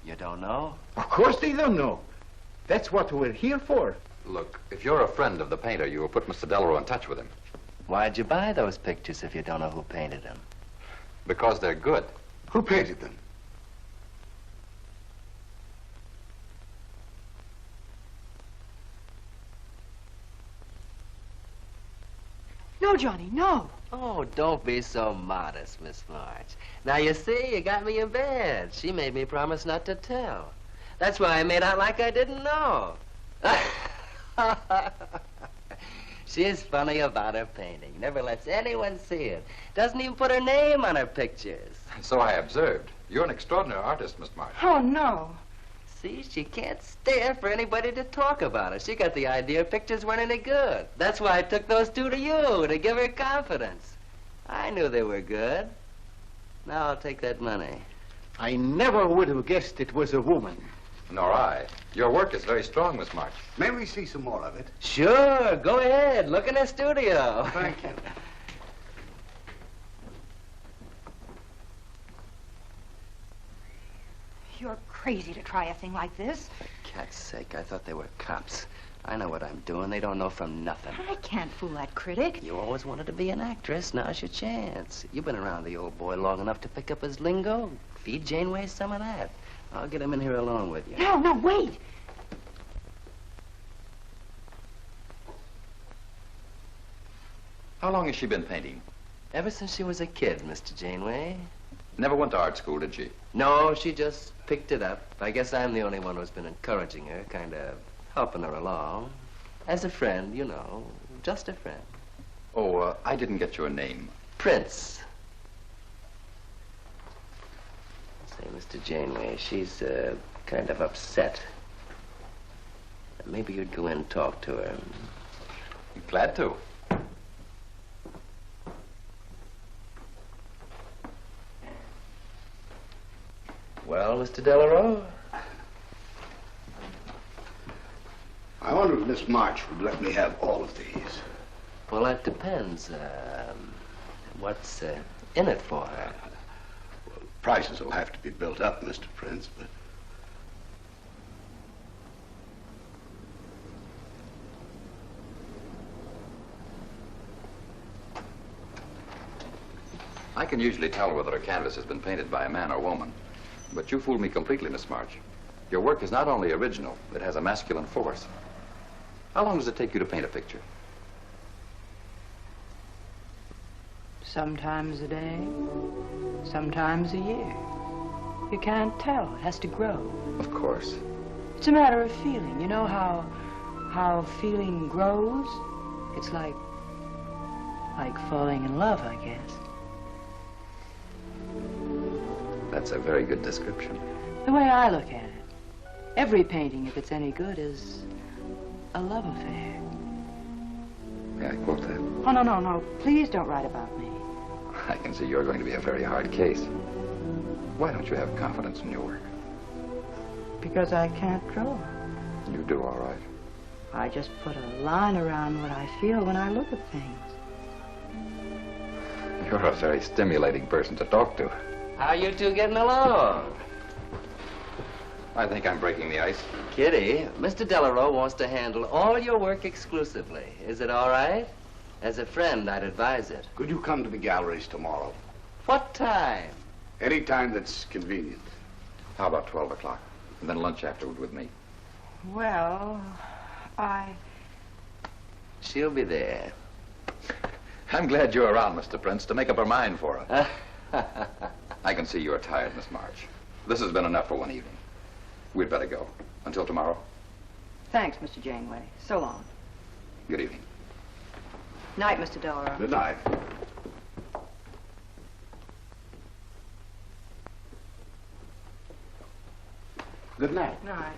You don't know? Of course they don't know. That's what we're here for. Look, if you're a friend of the painter, you will put Mr. Delarue in touch with him. Why'd you buy those pictures if you don't know who painted them? Because they're good. Who painted them? No, Johnny, no. Oh, don't be so modest, Miss March. Now, you see, you got me in bed. She made me promise not to tell. That's why I made out like I didn't know. She's funny about her painting. Never lets anyone see it. Doesn't even put her name on her pictures. So I observed. You're an extraordinary artist, Miss March. Oh, no. See, she can't stand for anybody to talk about her. She got the idea her pictures weren't any good. That's why I took those two to you, to give her confidence. I knew they were good. Now I'll take that money. I never would have guessed it was a woman. Nor I. Your work is very strong, Miss March. May we see some more of it? Sure, go ahead. Look in the studio. Thank you. You're crazy to try a thing like this. Cat's sake, I thought they were cops. I know what I'm doing. They don't know from nothing. I can't fool that critic. You always wanted to be an actress. Now's your chance. You've been around the old boy long enough to pick up his lingo. Feed Janeway some of that. I'll get him in here alone with you. No, no, wait. How long has she been painting? Ever since she was a kid, Mr. Janeway. Never went to art school, did she? No, she just picked it up. I guess I'm the only one who's been encouraging her, kind of helping her along. As a friend, you know, just a friend. Oh, I didn't get your name. Prince. Say, Mr. Janeway, she's kind of upset. Maybe you'd go in and talk to her. Glad to. Well, Mr. Delarue? I wonder if Miss March would let me have all of these. Well, that depends. What's in it for her? Well, prices will have to be built up, Mr. Prince, but... I can usually tell whether a canvas has been painted by a man or woman. But you fooled me completely, Miss March. Your work is not only original, it has a masculine force. How long does it take you to paint a picture? Sometimes a day, sometimes a year. You can't tell. It has to grow. Of course. It's a matter of feeling. You know how feeling grows? It's like falling in love, I guess. That's a very good description. The way I look at it, every painting, if it's any good, is a love affair. May I quote that? Oh, no, no, no. Please don't write about me. I can see you're going to be a very hard case. Why don't you have confidence in your work? Because I can't draw. You do all right. I just put a line around what I feel when I look at things. You're a very stimulating person to talk to. How you two getting along? I think I'm breaking the ice. Kitty, Mr. Delarue wants to handle all your work exclusively. Is it all right? As a friend, I'd advise it. Could you come to the galleries tomorrow? What time? Any time that's convenient. How about 12 o'clock? And then lunch afterward with me. Well, She'll be there. I'm glad you're around, Mr. Prince, to make up her mind for her. I can see you're tired, Miss March. This has been enough for one evening. We'd better go. Until tomorrow. Thanks, Mr. Janeway. So long. Good evening. Night, Mr. Delarue. Good night. Good night. Night.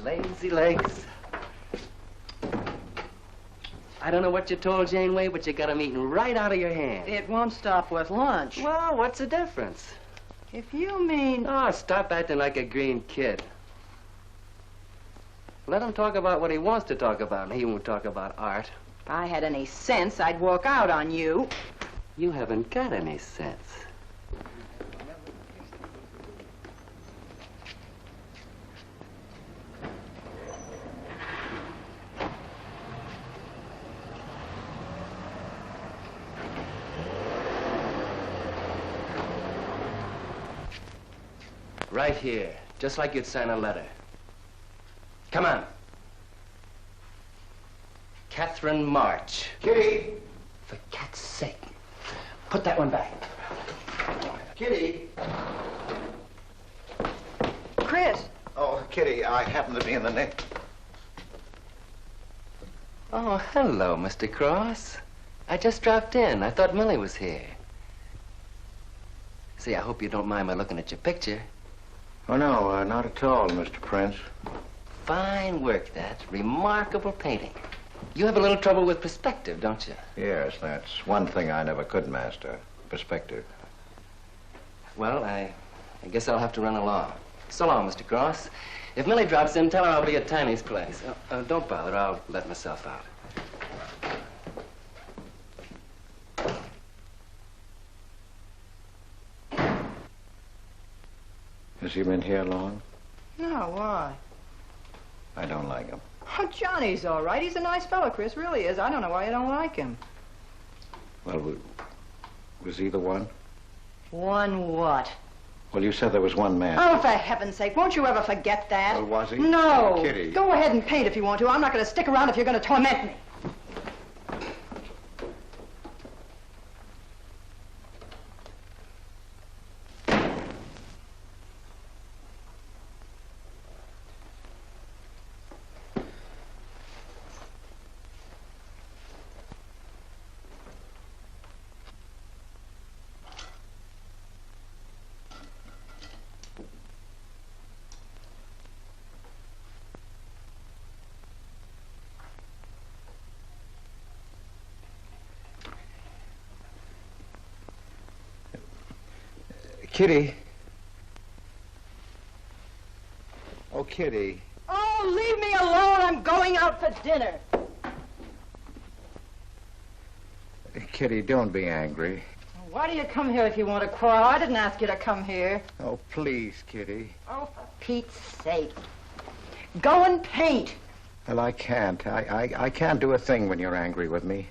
Lazy legs. I don't know what you told Janeway, but you got 'em eating right out of your hand. It won't stop with lunch. Well, what's the difference? If you mean... Oh, stop acting like a green kid. Let him talk about what he wants to talk about, and he won't talk about art. If I had any sense, I'd walk out on you. You haven't got any sense. Right here, just like you'd sign a letter. Come on. Catherine March. Kitty! For cat's sake. Put that one back. Kitty! Chris! Oh, Kitty, I happen to be in the nick. Oh, hello, Mr. Cross. I just dropped in. I thought Millie was here. See, I hope you don't mind my looking at your picture. Oh, no, not at all, Mr. Prince. Fine work, that. Remarkable painting. You have a little trouble with perspective, don't you? Yes, that's one thing I never could master. Perspective. Well, I guess I'll have to run along. So long, Mr. Cross. If Millie drops in, tell her I'll be at Tiny's place. Don't bother. I'll let myself out. Has he been here long? No, why? I don't like him. Oh, Johnny's all right. He's a nice fellow, Chris. Really is. I don't know why you don't like him. Well, was he the one? One what? Well, you said there was one man. Oh, for heaven's sake, won't you ever forget that? Well, was he? No. Kitty. Go ahead and paint if you want to. I'm not going to stick around if you're going to torment me. Kitty. Oh, Kitty. Oh, leave me alone. I'm going out for dinner. Kitty, don't be angry. Why do you come here if you want to quarrel? I didn't ask you to come here. Oh, please, Kitty. Oh, for Pete's sake. Go and paint. Well, I can't. I can't do a thing when you're angry with me.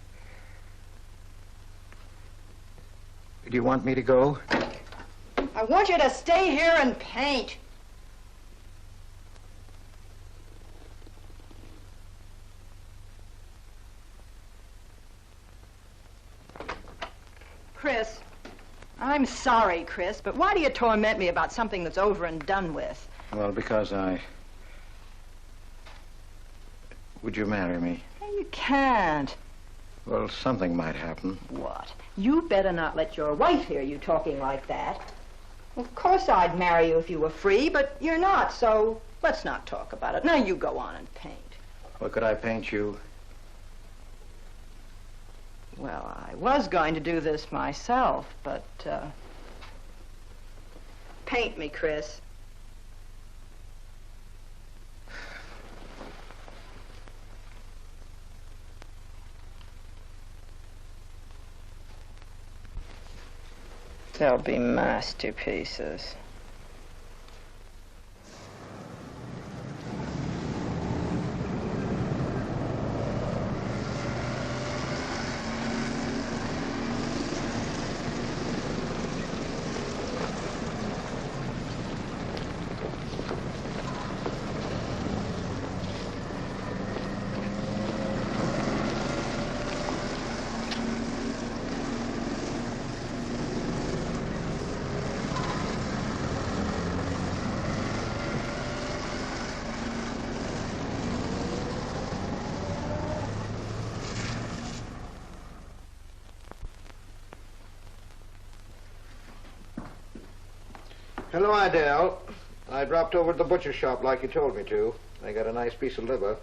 Do you want me to go? I want you to stay here and paint. Chris, I'm sorry, Chris, but why do you torment me about something that's over and done with? Well, because Would you marry me? You can't. Well, something might happen. What? You better not let your wife hear you talking like that. Of course I'd marry you if you were free, but you're not, so let's not talk about it. Now you go on and paint. Well, could I paint you? Well, I was going to do this myself, but, paint me, Chris. They'll be masterpieces. Hello, Adele. I dropped over to the butcher shop like you told me to. They got a nice piece of liver.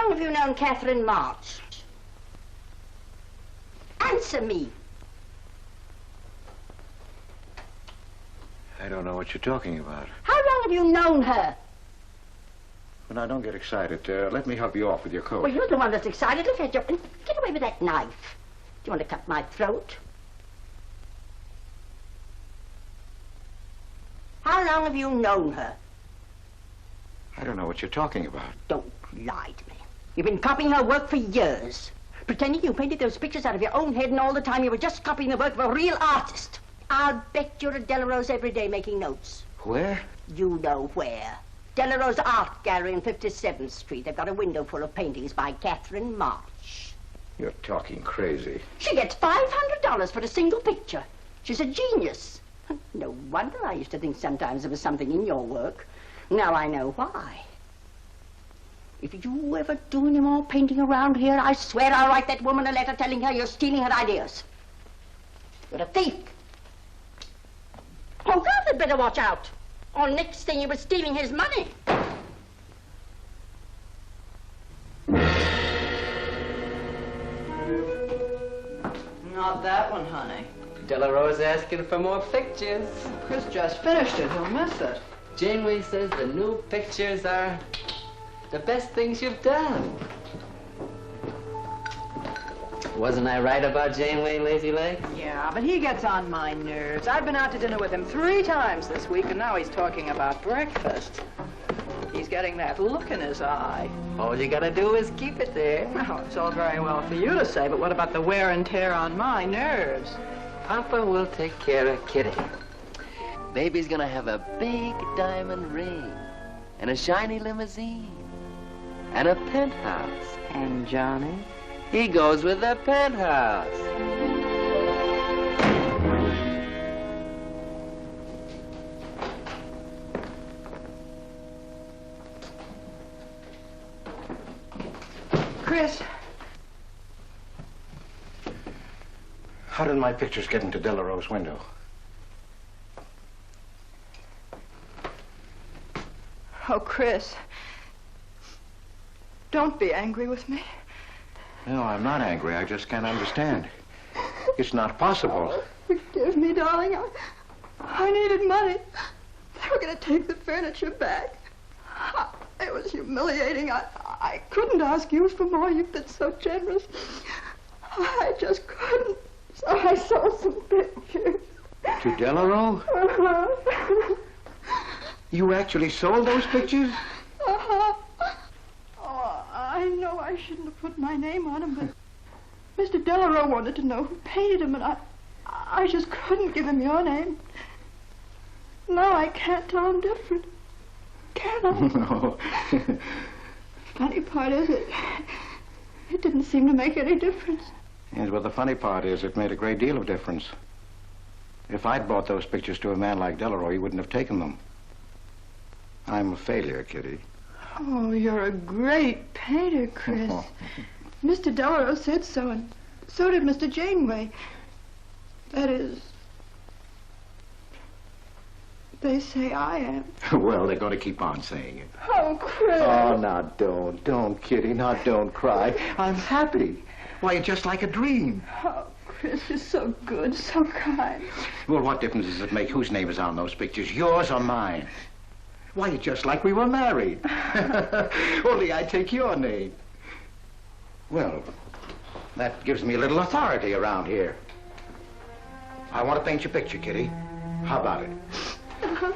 long have you known Catherine March? Answer me. I don't know what you're talking about. How long have you known her? Well, now, don't get excited. Let me help you off with your coat. Well, you're the one that's excited. Look at you. Get away with that knife. Do you want to cut my throat? How long have you known her? I don't know what you're talking about. Don't lie to me. You've been copying her work for years. Pretending you painted those pictures out of your own head, and all the time you were just copying the work of a real artist. I'll bet you're at Delarose every day making notes. Where? You know where. Delarose Art Gallery on 57th Street. They've got a window full of paintings by Catherine March. You're talking crazy. She gets $500 for a single picture. She's a genius. No wonder I used to think sometimes there was something in your work. Now I know why. If you ever do any more painting around here, I swear I'll write that woman a letter telling her you're stealing her ideas. You're a thief. Oh, God, they'd better watch out. Or next thing you were stealing his money. Not that one, honey. Delarose asking for more pictures. Chris just finished it. He'll miss it. Janeway says the new pictures are the best things you've done. Wasn't I right about Janeway, Lazy Leg? Yeah, but he gets on my nerves. I've been out to dinner with him 3 times this week, and now he's talking about breakfast. He's getting that look in his eye. All you gotta do is keep it there. Well, it's all very well for you to say, but what about the wear and tear on my nerves? Papa will take care of Kitty. Baby's gonna have a big diamond ring, and a shiny limousine, and a penthouse. And Johnny? He goes with the penthouse. Chris. How did my pictures get into Delarose's window? Oh, Chris. Don't be angry with me. No, I'm not angry. I just can't understand. It's not possible. Forgive me, darling. I needed money. They were going to take the furniture back. It was humiliating. I couldn't ask you for more. You've been so generous. I just couldn't. So I sold some pictures. To Delarose? Uh-huh. You actually sold those pictures? Uh-huh. Oh, I know I shouldn't have put my name on them, but Mr. Delarose wanted to know who painted them, and I just couldn't give him your name. Now I can't tell him different. Can I? No. Funny part is it didn't seem to make any difference. Yes, well, the funny part is it made a great deal of difference. If I'd bought those pictures to a man like Delarose, he wouldn't have taken them. I'm a failure, Kitty. Oh, you're a great painter, Chris. Oh. Mr. Delarose said so, and so did Mr. Janeway. That is, they say I am. Well, they're going to keep on saying it. Oh, Chris. Oh, now don't, Kitty. Now don't cry. I'm happy. Why, it's just like a dream. Oh, Chris, you're so good, so kind. Well, what difference does it make whose name is on those pictures, yours or mine? Why, it's just like we were married. Only I take your name. Well, that gives me a little authority around here. I want to paint your picture, Kitty. How about it? Uh-huh.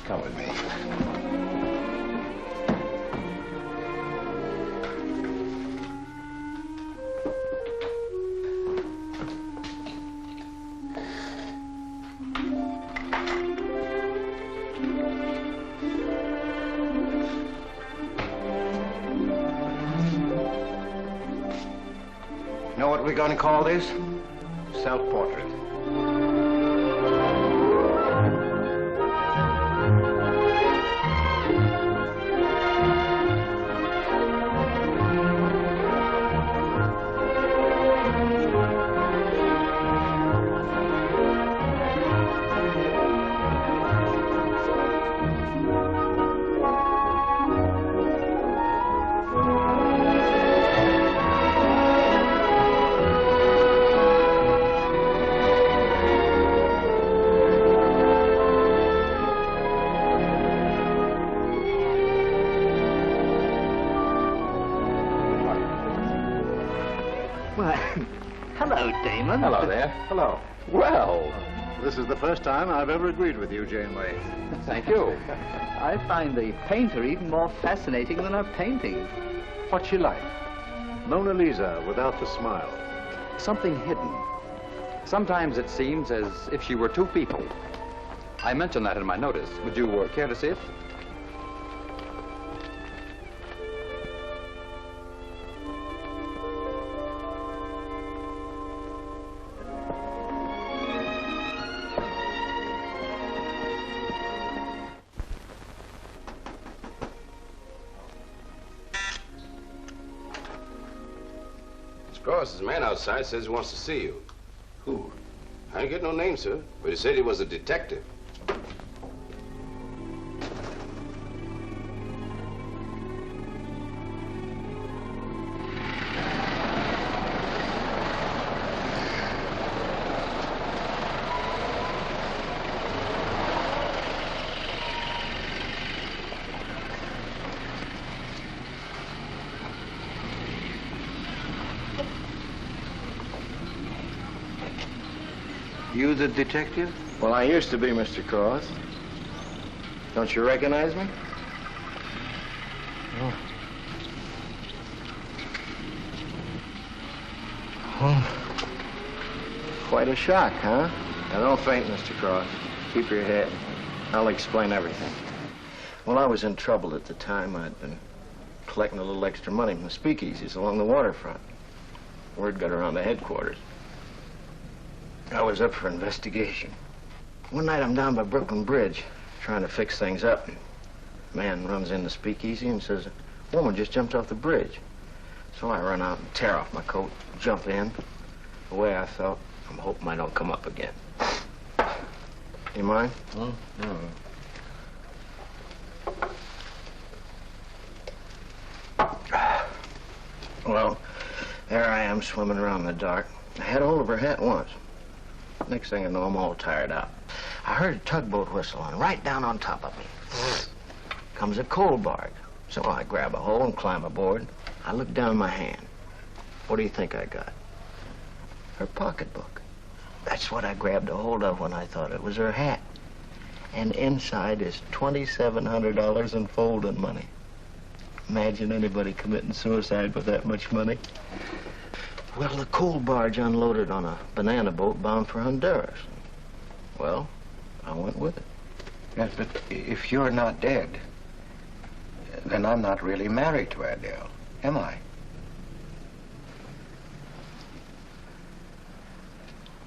Come with me. Know what we're going to call this? Self-portrait. Why, hello, Damon. Hello there. Hello. Well, this is the first time I've ever agreed with you, Janeway. Thank you. I find the painter even more fascinating than her painting. What's she like? Mona Lisa without the smile. Something hidden. Sometimes it seems as if she were two people. I mentioned that in my notice. Would you care to see it? Cross, his man outside says he wants to see you. Who? I ain't get no name, sir, but he said he was a detective. You the detective? Well, I used to be, Mr. Cross. Don't you recognize me? Oh. Oh. Quite a shock, huh? Now, don't faint, Mr. Cross. Keep your head. I'll explain everything. Well, I was in trouble at the time. I'd been collecting a little extra money from the speakeasies along the waterfront. Word got around the headquarters. I was up for investigation. One night I'm down by Brooklyn Bridge trying to fix things up. A man runs in the speakeasy and says, a woman just jumped off the bridge. So I run out and tear off my coat, jump in. The way I felt, I'm hoping I don't come up again. You mind? No. Well, there I am swimming around in the dark. I had hold of her hat once. Next thing I know, I'm all tired out. I heard a tugboat whistle, and right down on top of me comes a coal barge. So I grab a hole and climb aboard. I look down my hand. What do you think I got? Her pocketbook. That's what I grabbed a hold of when I thought it was her hat. And inside is $2,700 in folding money. Imagine anybody committing suicide with that much money. Well, the coal barge unloaded on a banana boat bound for Honduras. Well, I went with it. Yes, but if you're not dead, then I'm not really married to Adele, am I?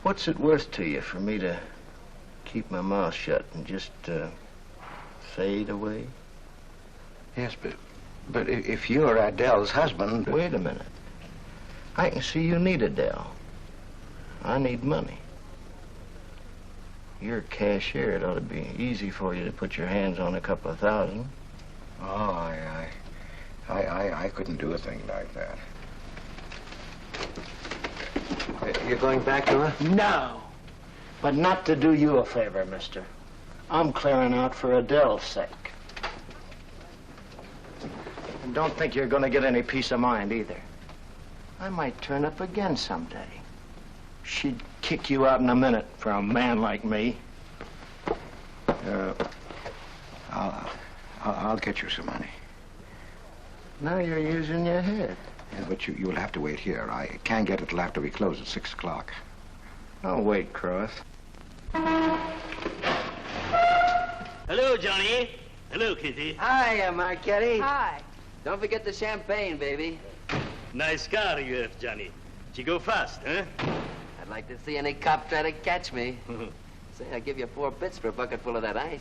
What's it worth to you for me to keep my mouth shut and just fade away? Yes, but if you're Adele's husband... Wait a minute. I can see you need Adele. I need money. You're a cashier. It ought to be easy for you to put your hands on a couple of thousand. Oh, I couldn't do a thing like that. You're going back to her? No. But not to do you a favor, mister. I'm clearing out for Adele's sake. And don't think you're going to get any peace of mind either. I might turn up again someday. She'd kick you out in a minute for a man like me. I'll get you some money. Now you're using your head. Yeah, but you'll have to wait here. I can't get it till after we close at 6 o'clock. I'll wait, Cross. Hello, Johnny. Hello, Kitty. Hi, Marquetti. Hi. Don't forget the champagne, baby. Nice car you have, Johnny. She go fast, huh? I'd like to see any cop try to catch me. Say, I'll give you 4 bits for a bucket full of that ice.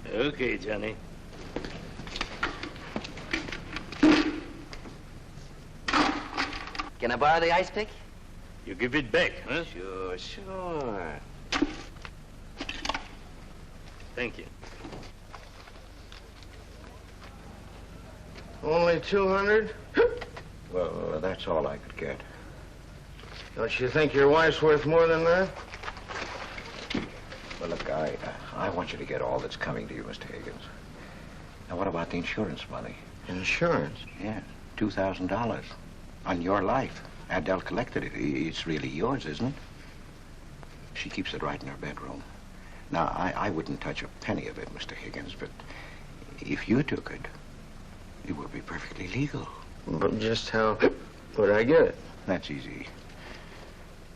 Okay, Johnny. Can I borrow the ice pick? You give it back, huh? Sure. Thank you. Only 200? Well, that's all I could get. Don't you think your wife's worth more than that? Well, look, I want you to get all that's coming to you, Mr. Higgins. Now, what about the insurance money? Insurance? Yeah, $2,000 on your life. Adele collected it. It's really yours, isn't it? She keeps it right in her bedroom. Now, I wouldn't touch a penny of it, Mr. Higgins, but if you took it, it would be perfectly legal. But just how would I get it? That's easy.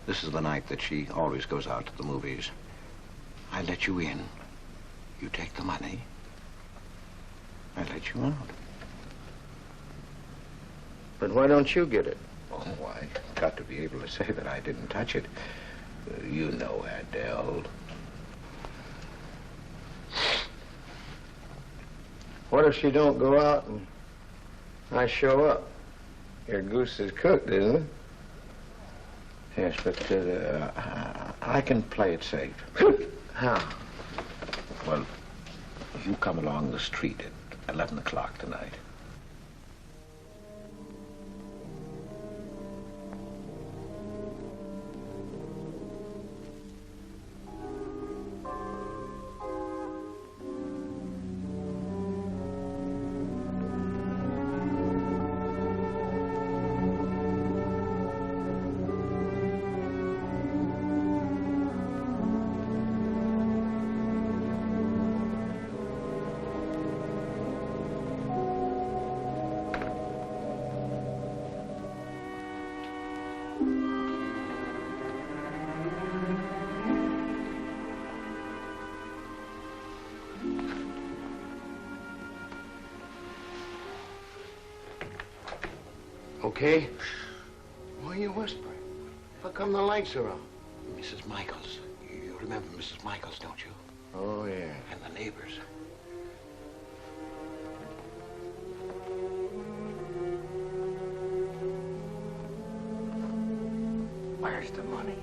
This is the night that she always goes out to the movies. I let you in. You take the money. I let you out. But why don't you get it? Oh, I got to be able to say that I didn't touch it. You know Adele. What if she don't go out and I show up? Your goose is cooked, isn't it? Yes, but I can play it safe. How? Well, you come along the street at 11 o'clock tonight. Okay? Why are you whispering? How come the lights are on? Mrs. Michaels. You remember Mrs. Michaels, don't you? Oh, yeah. And the neighbors. Where's the money?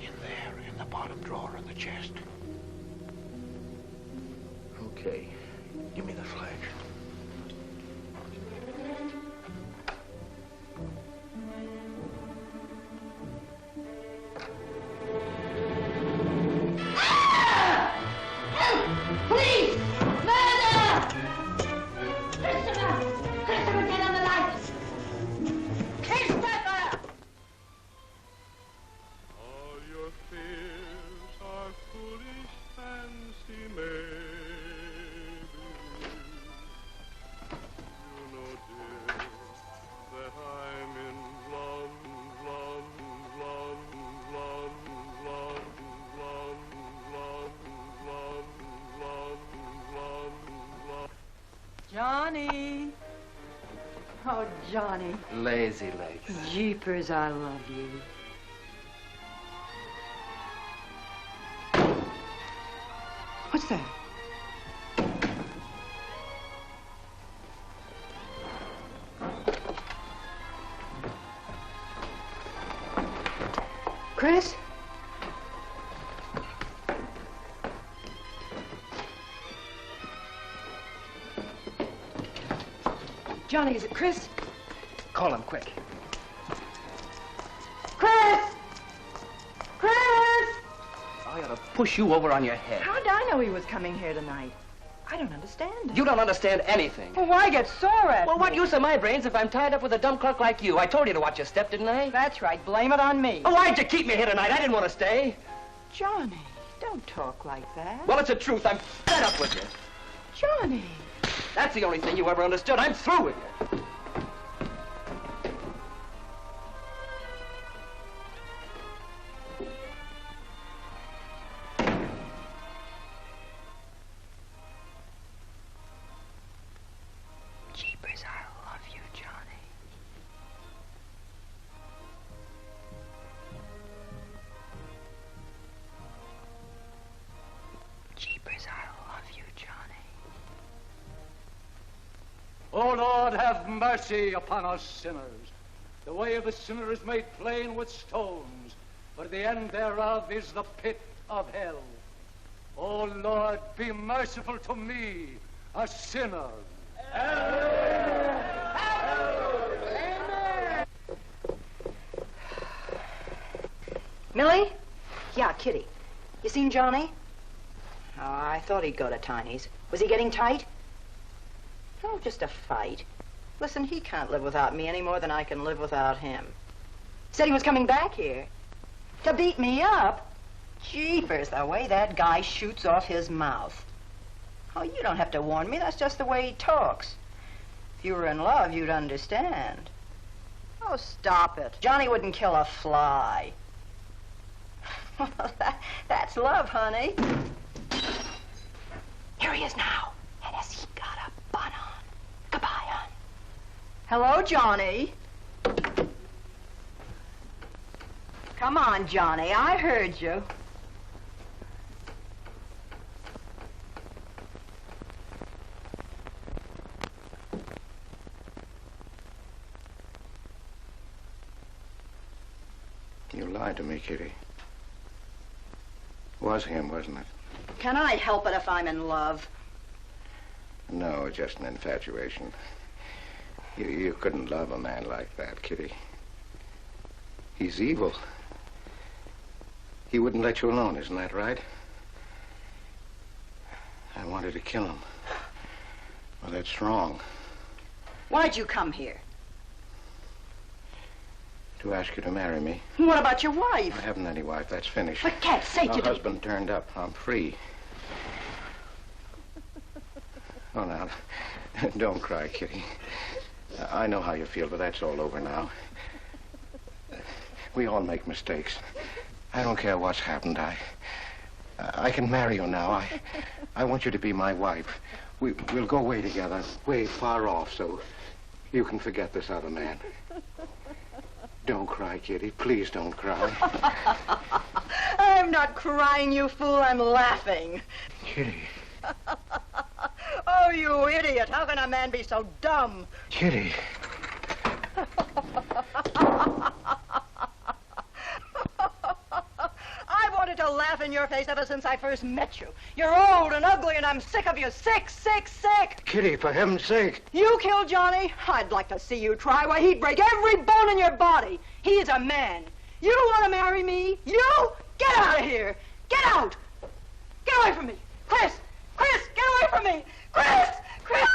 In there, in the bottom drawer of the chest. Okay. Give me the flash. Please! Murder! Christopher! Christopher, get on the lights! Christopher! All your fears are foolish fancy, maybe. You know, dear, that I'm in love, love, love, love, love, love, love, love, love, love, love. Johnny. Oh, Johnny. Lazy legs. Jeepers, I love you. What's that? Chris? Johnny, is it Chris? Call him quick. Chris! Chris! I ought to push you over on your head. How did I know he was coming here tonight? I don't understand it. You don't understand anything. Well, why get sore at Well, me? what use are my brains if I'm tied up with a dumb clerk like you? I told you to watch your step, didn't I? That's right. Blame it on me. Oh, why'd you keep me here tonight? I didn't want to stay. Johnny, don't talk like that. Well, it's the truth. I'm fed up with you. Johnny. That's the only thing you ever understood. I'm through with you. Jeepers, I love you, Johnny. Jeepers, I love you, Johnny. O Lord, have mercy upon us sinners. The way of the sinner is made plain with stones, but the end thereof is the pit of hell. O Lord, be merciful to me, a sinner. Millie? Yeah, Kitty. You seen Johnny? Oh, I thought he'd go to Tiny's. Was he getting tight? Oh, just a fight. Listen, he can't live without me any more than I can live without him. Said he was coming back here. To beat me up? Jeepers, the way that guy shoots off his mouth. Oh, you don't have to warn me. That's just the way he talks. If you were in love, you'd understand. Oh, stop it. Johnny wouldn't kill a fly. That's love, honey. Here he is now. And has he got a bun on? Goodbye, hon. Hello, Johnny. Come on, Johnny. I heard you. You lied to me, Kitty. Was him, wasn't it? Can I help it if I'm in love? No, just an infatuation. You couldn't love a man like that, Kitty. He's evil. He wouldn't let you alone, isn't that right? I wanted to kill him. Well, that's wrong. Why'd you come here? To ask you to marry me. What about your wife? I haven't any wife. That's finished. For cat's sake, My you don't... husband turned up. I'm free. Oh, now, don't cry, Kitty. I know how you feel, but that's all over now. We all make mistakes. I don't care what's happened. I can marry you now. I want you to be my wife. We'll go away together, way far off, so you can forget this other man. Don't cry, Kitty. Please don't cry. I'm not crying, you fool. I'm laughing. Kitty. Oh, you idiot. How can a man be so dumb? Kitty. I wanted to laugh in your face ever since I first met you. You're old and ugly, and I'm sick of you. Sick, sick, sick. Kitty, for heaven's sake. You killed Johnny? I'd like to see you try. Why, he'd break every bone in your body. He's a man. You don't want to marry me? You? Get out of here. Get out. Get away from me. Chris! Chris, get away from me. Chris! Chris!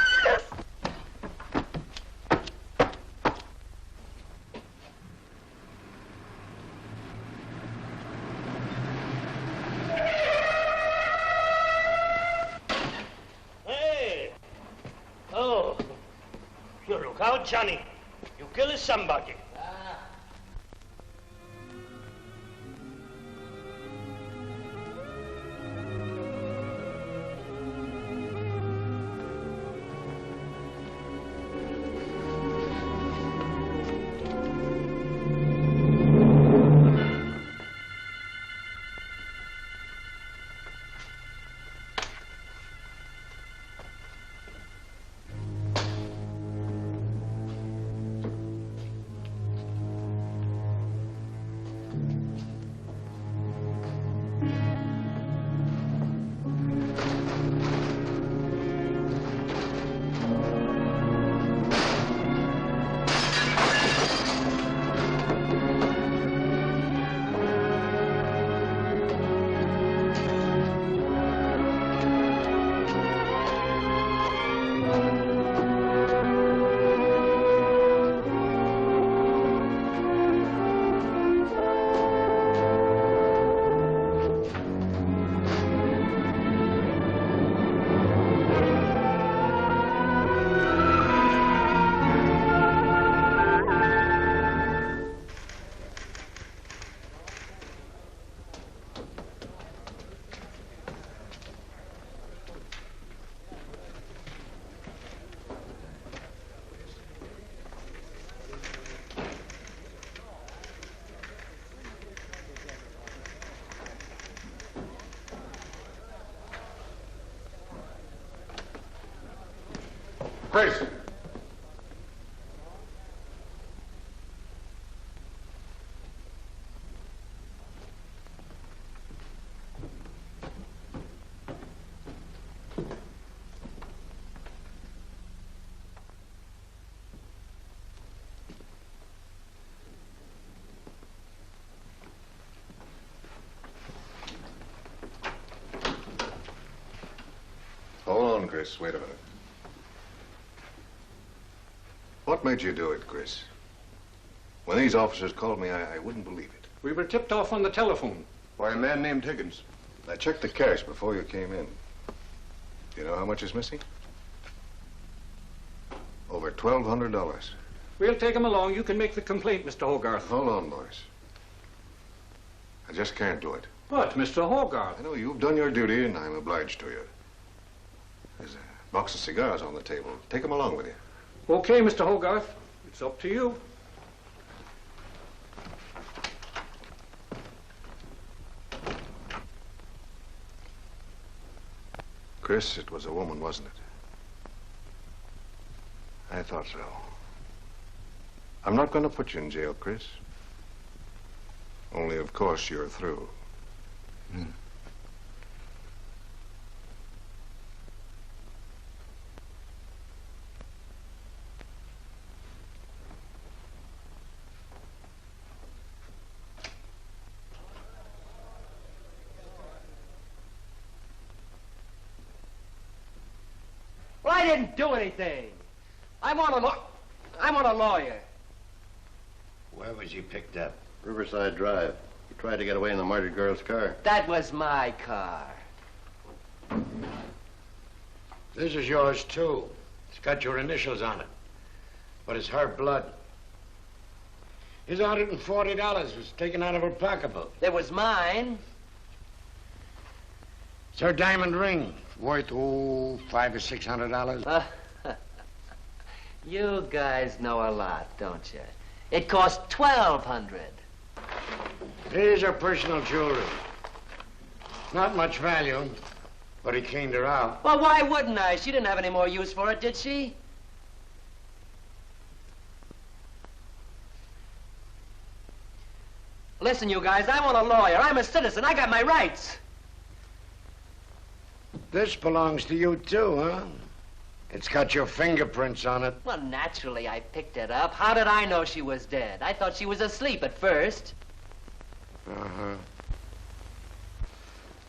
Hey! Oh, you look out, Johnny. You kill somebody. Chris. Hold on, Chris. Wait a minute. What made you do it, Chris? When these officers called me, I wouldn't believe it. We were tipped off on the telephone. By a man named Higgins. I checked the cash before you came in. Do you know how much is missing? Over $1,200. We'll take him along. You can make the complaint, Mr. Hogarth. Hold on, boys. I just can't do it. But, Mr. Hogarth... I know you've done your duty, and I'm obliged to you. There's a box of cigars on the table. Take them along with you. Okay, Mr. Hogarth. It's up to you. Chris, it was a woman, wasn't it? I thought so. I'm not going to put you in jail, Chris. Only, of course, you're through. Well, I didn't do anything. I want a lawyer. Where was he picked up? Riverside Drive. He tried to get away in the murdered girl's car. That was my car. This is yours, too. It's got your initials on it. But it's her blood. His $140 was taken out of her pocketbook. It was mine. It's her diamond ring, worth, $500 or $600. You guys know a lot, don't you? It cost $1,200. Here's her personal jewelry. Not much value, but he cleaned her out. Well, why wouldn't I? She didn't have any more use for it, did she? Listen, you guys, I want a lawyer. I'm a citizen. I got my rights. This belongs to you, too, huh? It's got your fingerprints on it. Well, naturally, I picked it up. How did I know she was dead? I thought she was asleep at first. Uh-huh.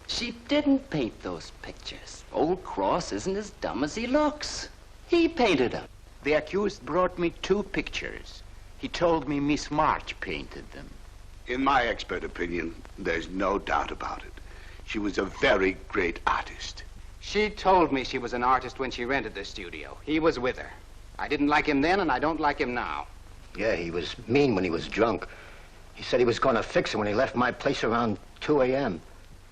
She didn't paint those pictures. Old Cross isn't as dumb as he looks. He painted them. The accused brought me 2 pictures. He told me Miss March painted them. In my expert opinion, there's no doubt about it. She was a very great artist. She told me she was an artist when she rented the studio. He was with her. I didn't like him then, and I don't like him now. Yeah, he was mean when he was drunk. He said he was going to fix her when he left my place around 2 a.m.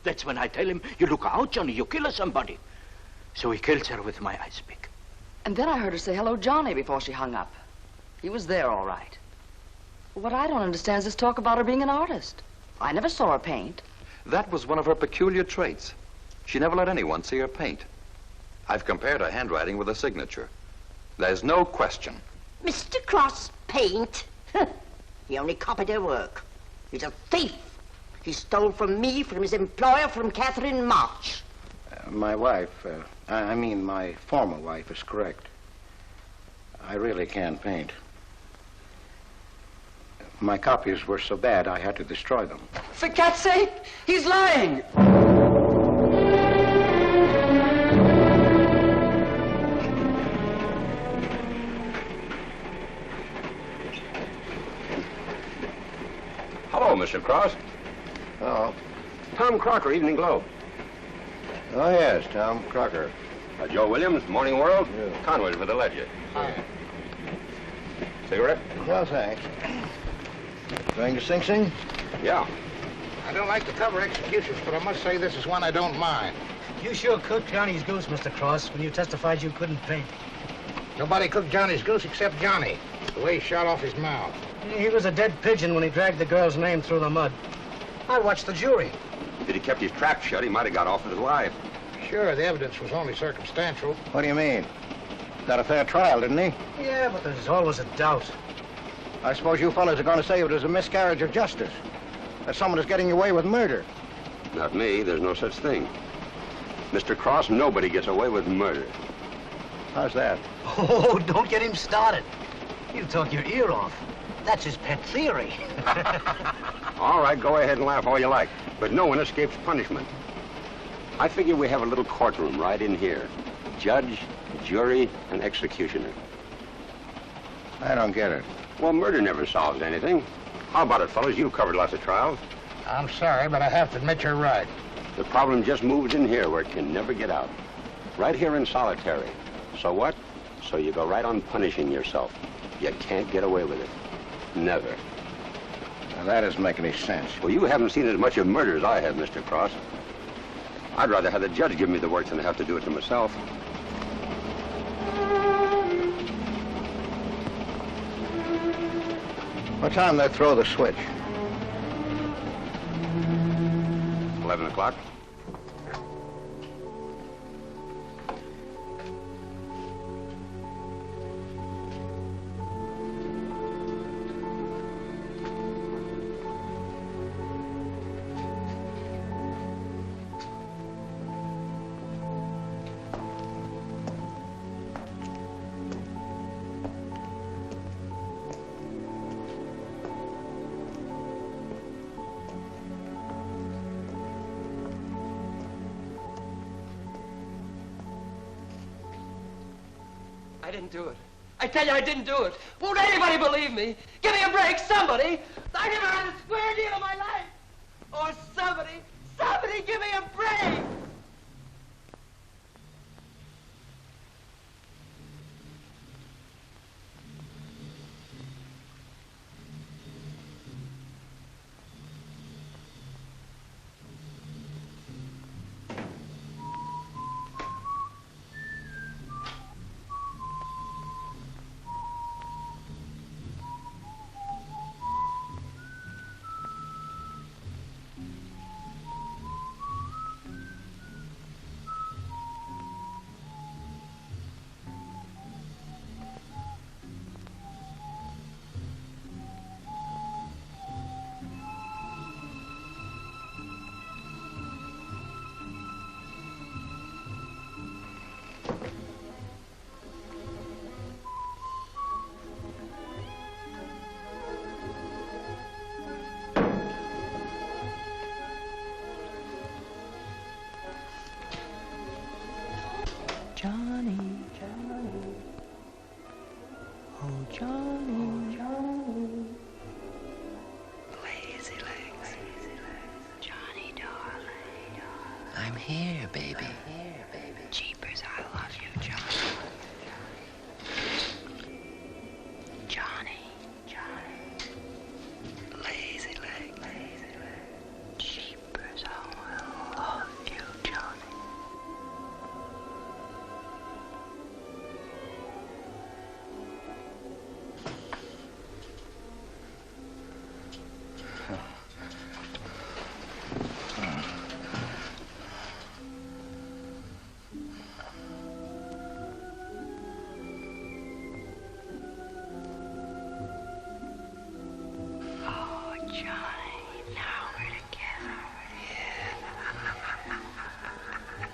That's when I tell him, you look out, Johnny, you kill somebody. So he kills her with my ice pick. And then I heard her say hello, Johnny, before she hung up. He was there, all right. What I don't understand is this talk about her being an artist. I never saw her paint. That was one of her peculiar traits. She never let anyone see her paint. I've compared her handwriting with a signature. There's no question. Mr. Cross paint? He only copied her work. He's a thief. He stole from me, from his employer, from Catherine March. My wife, I mean my former wife, is correct. I really can't paint. My copies were so bad I had to destroy them. For God's sake, he's lying! Hello, Mr. Cross. Oh. Tom Crocker, Evening Globe. Oh, yes, Tom Crocker. Joe Williams, Morning World. Yeah. Conway's with the Ledger. Cigarette? Well, thanks. Going to Sing Sing? Yeah. I don't like to cover executions, but I must say this is one I don't mind. You sure cooked Johnny's goose, Mr. Cross, when you testified you couldn't paint. Nobody cooked Johnny's goose except Johnny. The way he shot off his mouth. He was a dead pigeon when he dragged the girl's name through the mud. I watched the jury. If he'd kept his trap shut, he might have got off with his life. Sure, the evidence was only circumstantial. What do you mean? Got a fair trial, didn't he? Yeah, but there's always a doubt. I suppose you fellas are going to say it was a miscarriage of justice. That someone is getting away with murder. Not me. There's no such thing. Mr. Cross, nobody gets away with murder. How's that? Oh, don't get him started. He'll talk your ear off. That's his pet theory. All right, go ahead and laugh all you like, but no one escapes punishment. I figure we have a little courtroom right in here. Judge, jury, and executioner. I don't get it. Well, murder never solves anything. How about it, fellas? You've covered lots of trials. I'm sorry, but I have to admit you're right. The problem just moves in here where it can never get out. Right here in solitary. So what? So you go right on punishing yourself. You can't get away with it. Never. Now, that doesn't make any sense. Well, you haven't seen as much of murder as I have, Mr. Cross. I'd rather have the judge give me the work than have to do it to myself. What time they throw the switch? 11 o'clock. I didn't do it. I tell you, I didn't do it. Won't anybody believe me? Give me a break, somebody. I never had a square deal in my life. Or somebody give me a break. Johnny, oh Johnny, Lazy legs. Johnny darling, I'm here, baby. Jeepers, I love you, Johnny. Lazy legs. Jeepers, I love you, Johnny. Oh, Johnny, now we're together.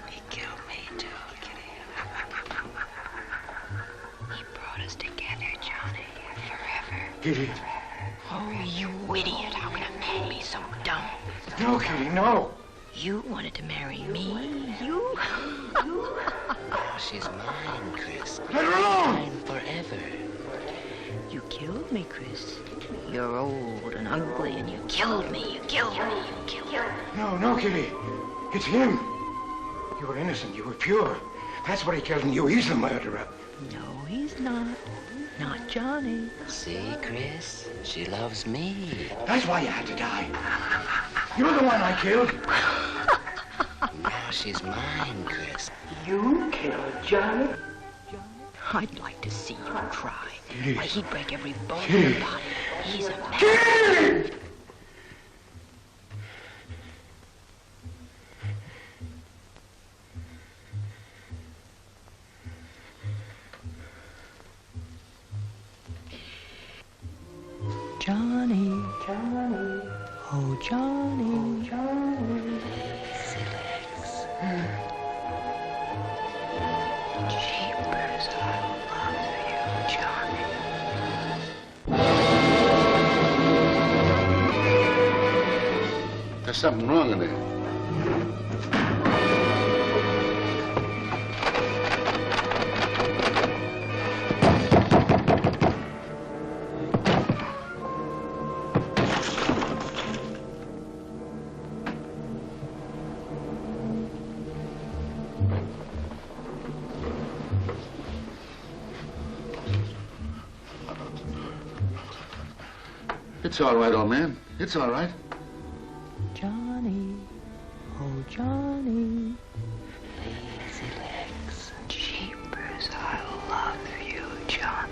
He killed me too, Kitty. He brought us together, Johnny, forever. Kitty. Oh, you idiot. How can a man be so dumb? No, Kitty, no. You wanted to marry me. You. She's mine, Chris. Let her alone! Mine forever. You killed me, Chris. You're old and ugly, and you killed me. You killed me. You killed me. No, Kitty. It's him. You were innocent. You were pure. That's what he killed in you. He's the murderer. No, he's not. Not Johnny. See, Chris? She loves me. That's why you had to die. You're the one I killed. Now she's mine, Chris. You killed Johnny? I'd like to see you try. Why, he'd break every bone in your body. He's a man. Johnny, oh Johnny, Jeepers, I love you, Johnny. There's something wrong in there. It's all right, old man. It's all right. Johnny, oh Johnny, lazy legs, jeepers, I love you, Johnny.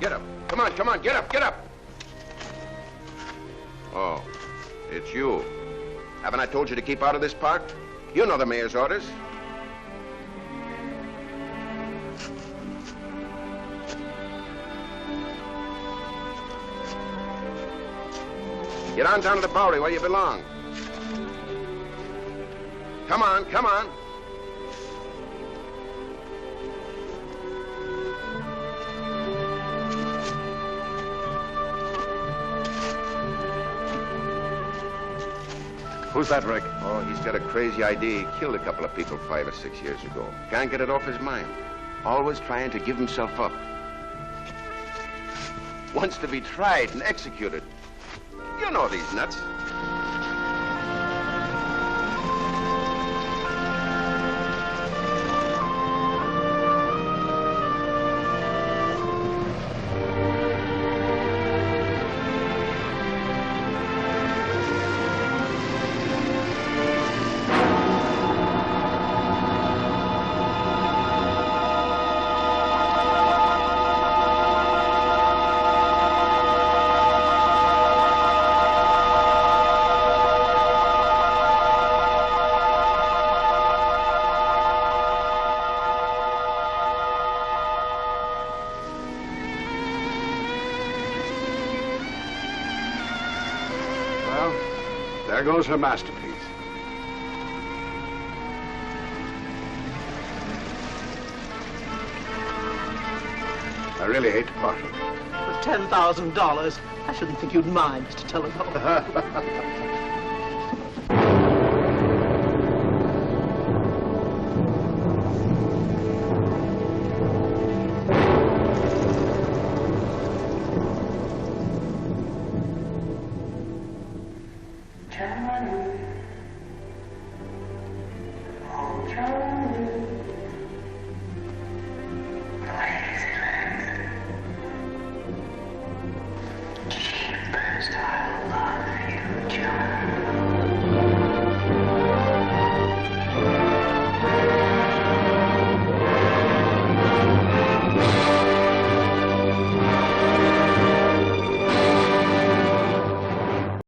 Get up. Come on, get up. Oh, it's you. Haven't I told you to keep out of this park? You know the mayor's orders. Get on down to the Bowery where you belong. Come on. Who's that, Rick? Oh, he's got a crazy idea. He killed a couple of people 5 or 6 years ago. Can't get it off his mind. Always trying to give himself up. Wants to be tried and executed. You know these nuts. There goes her masterpiece. I really hate to part with it. For $10,000, I shouldn't think you'd mind, Mr. Telephone.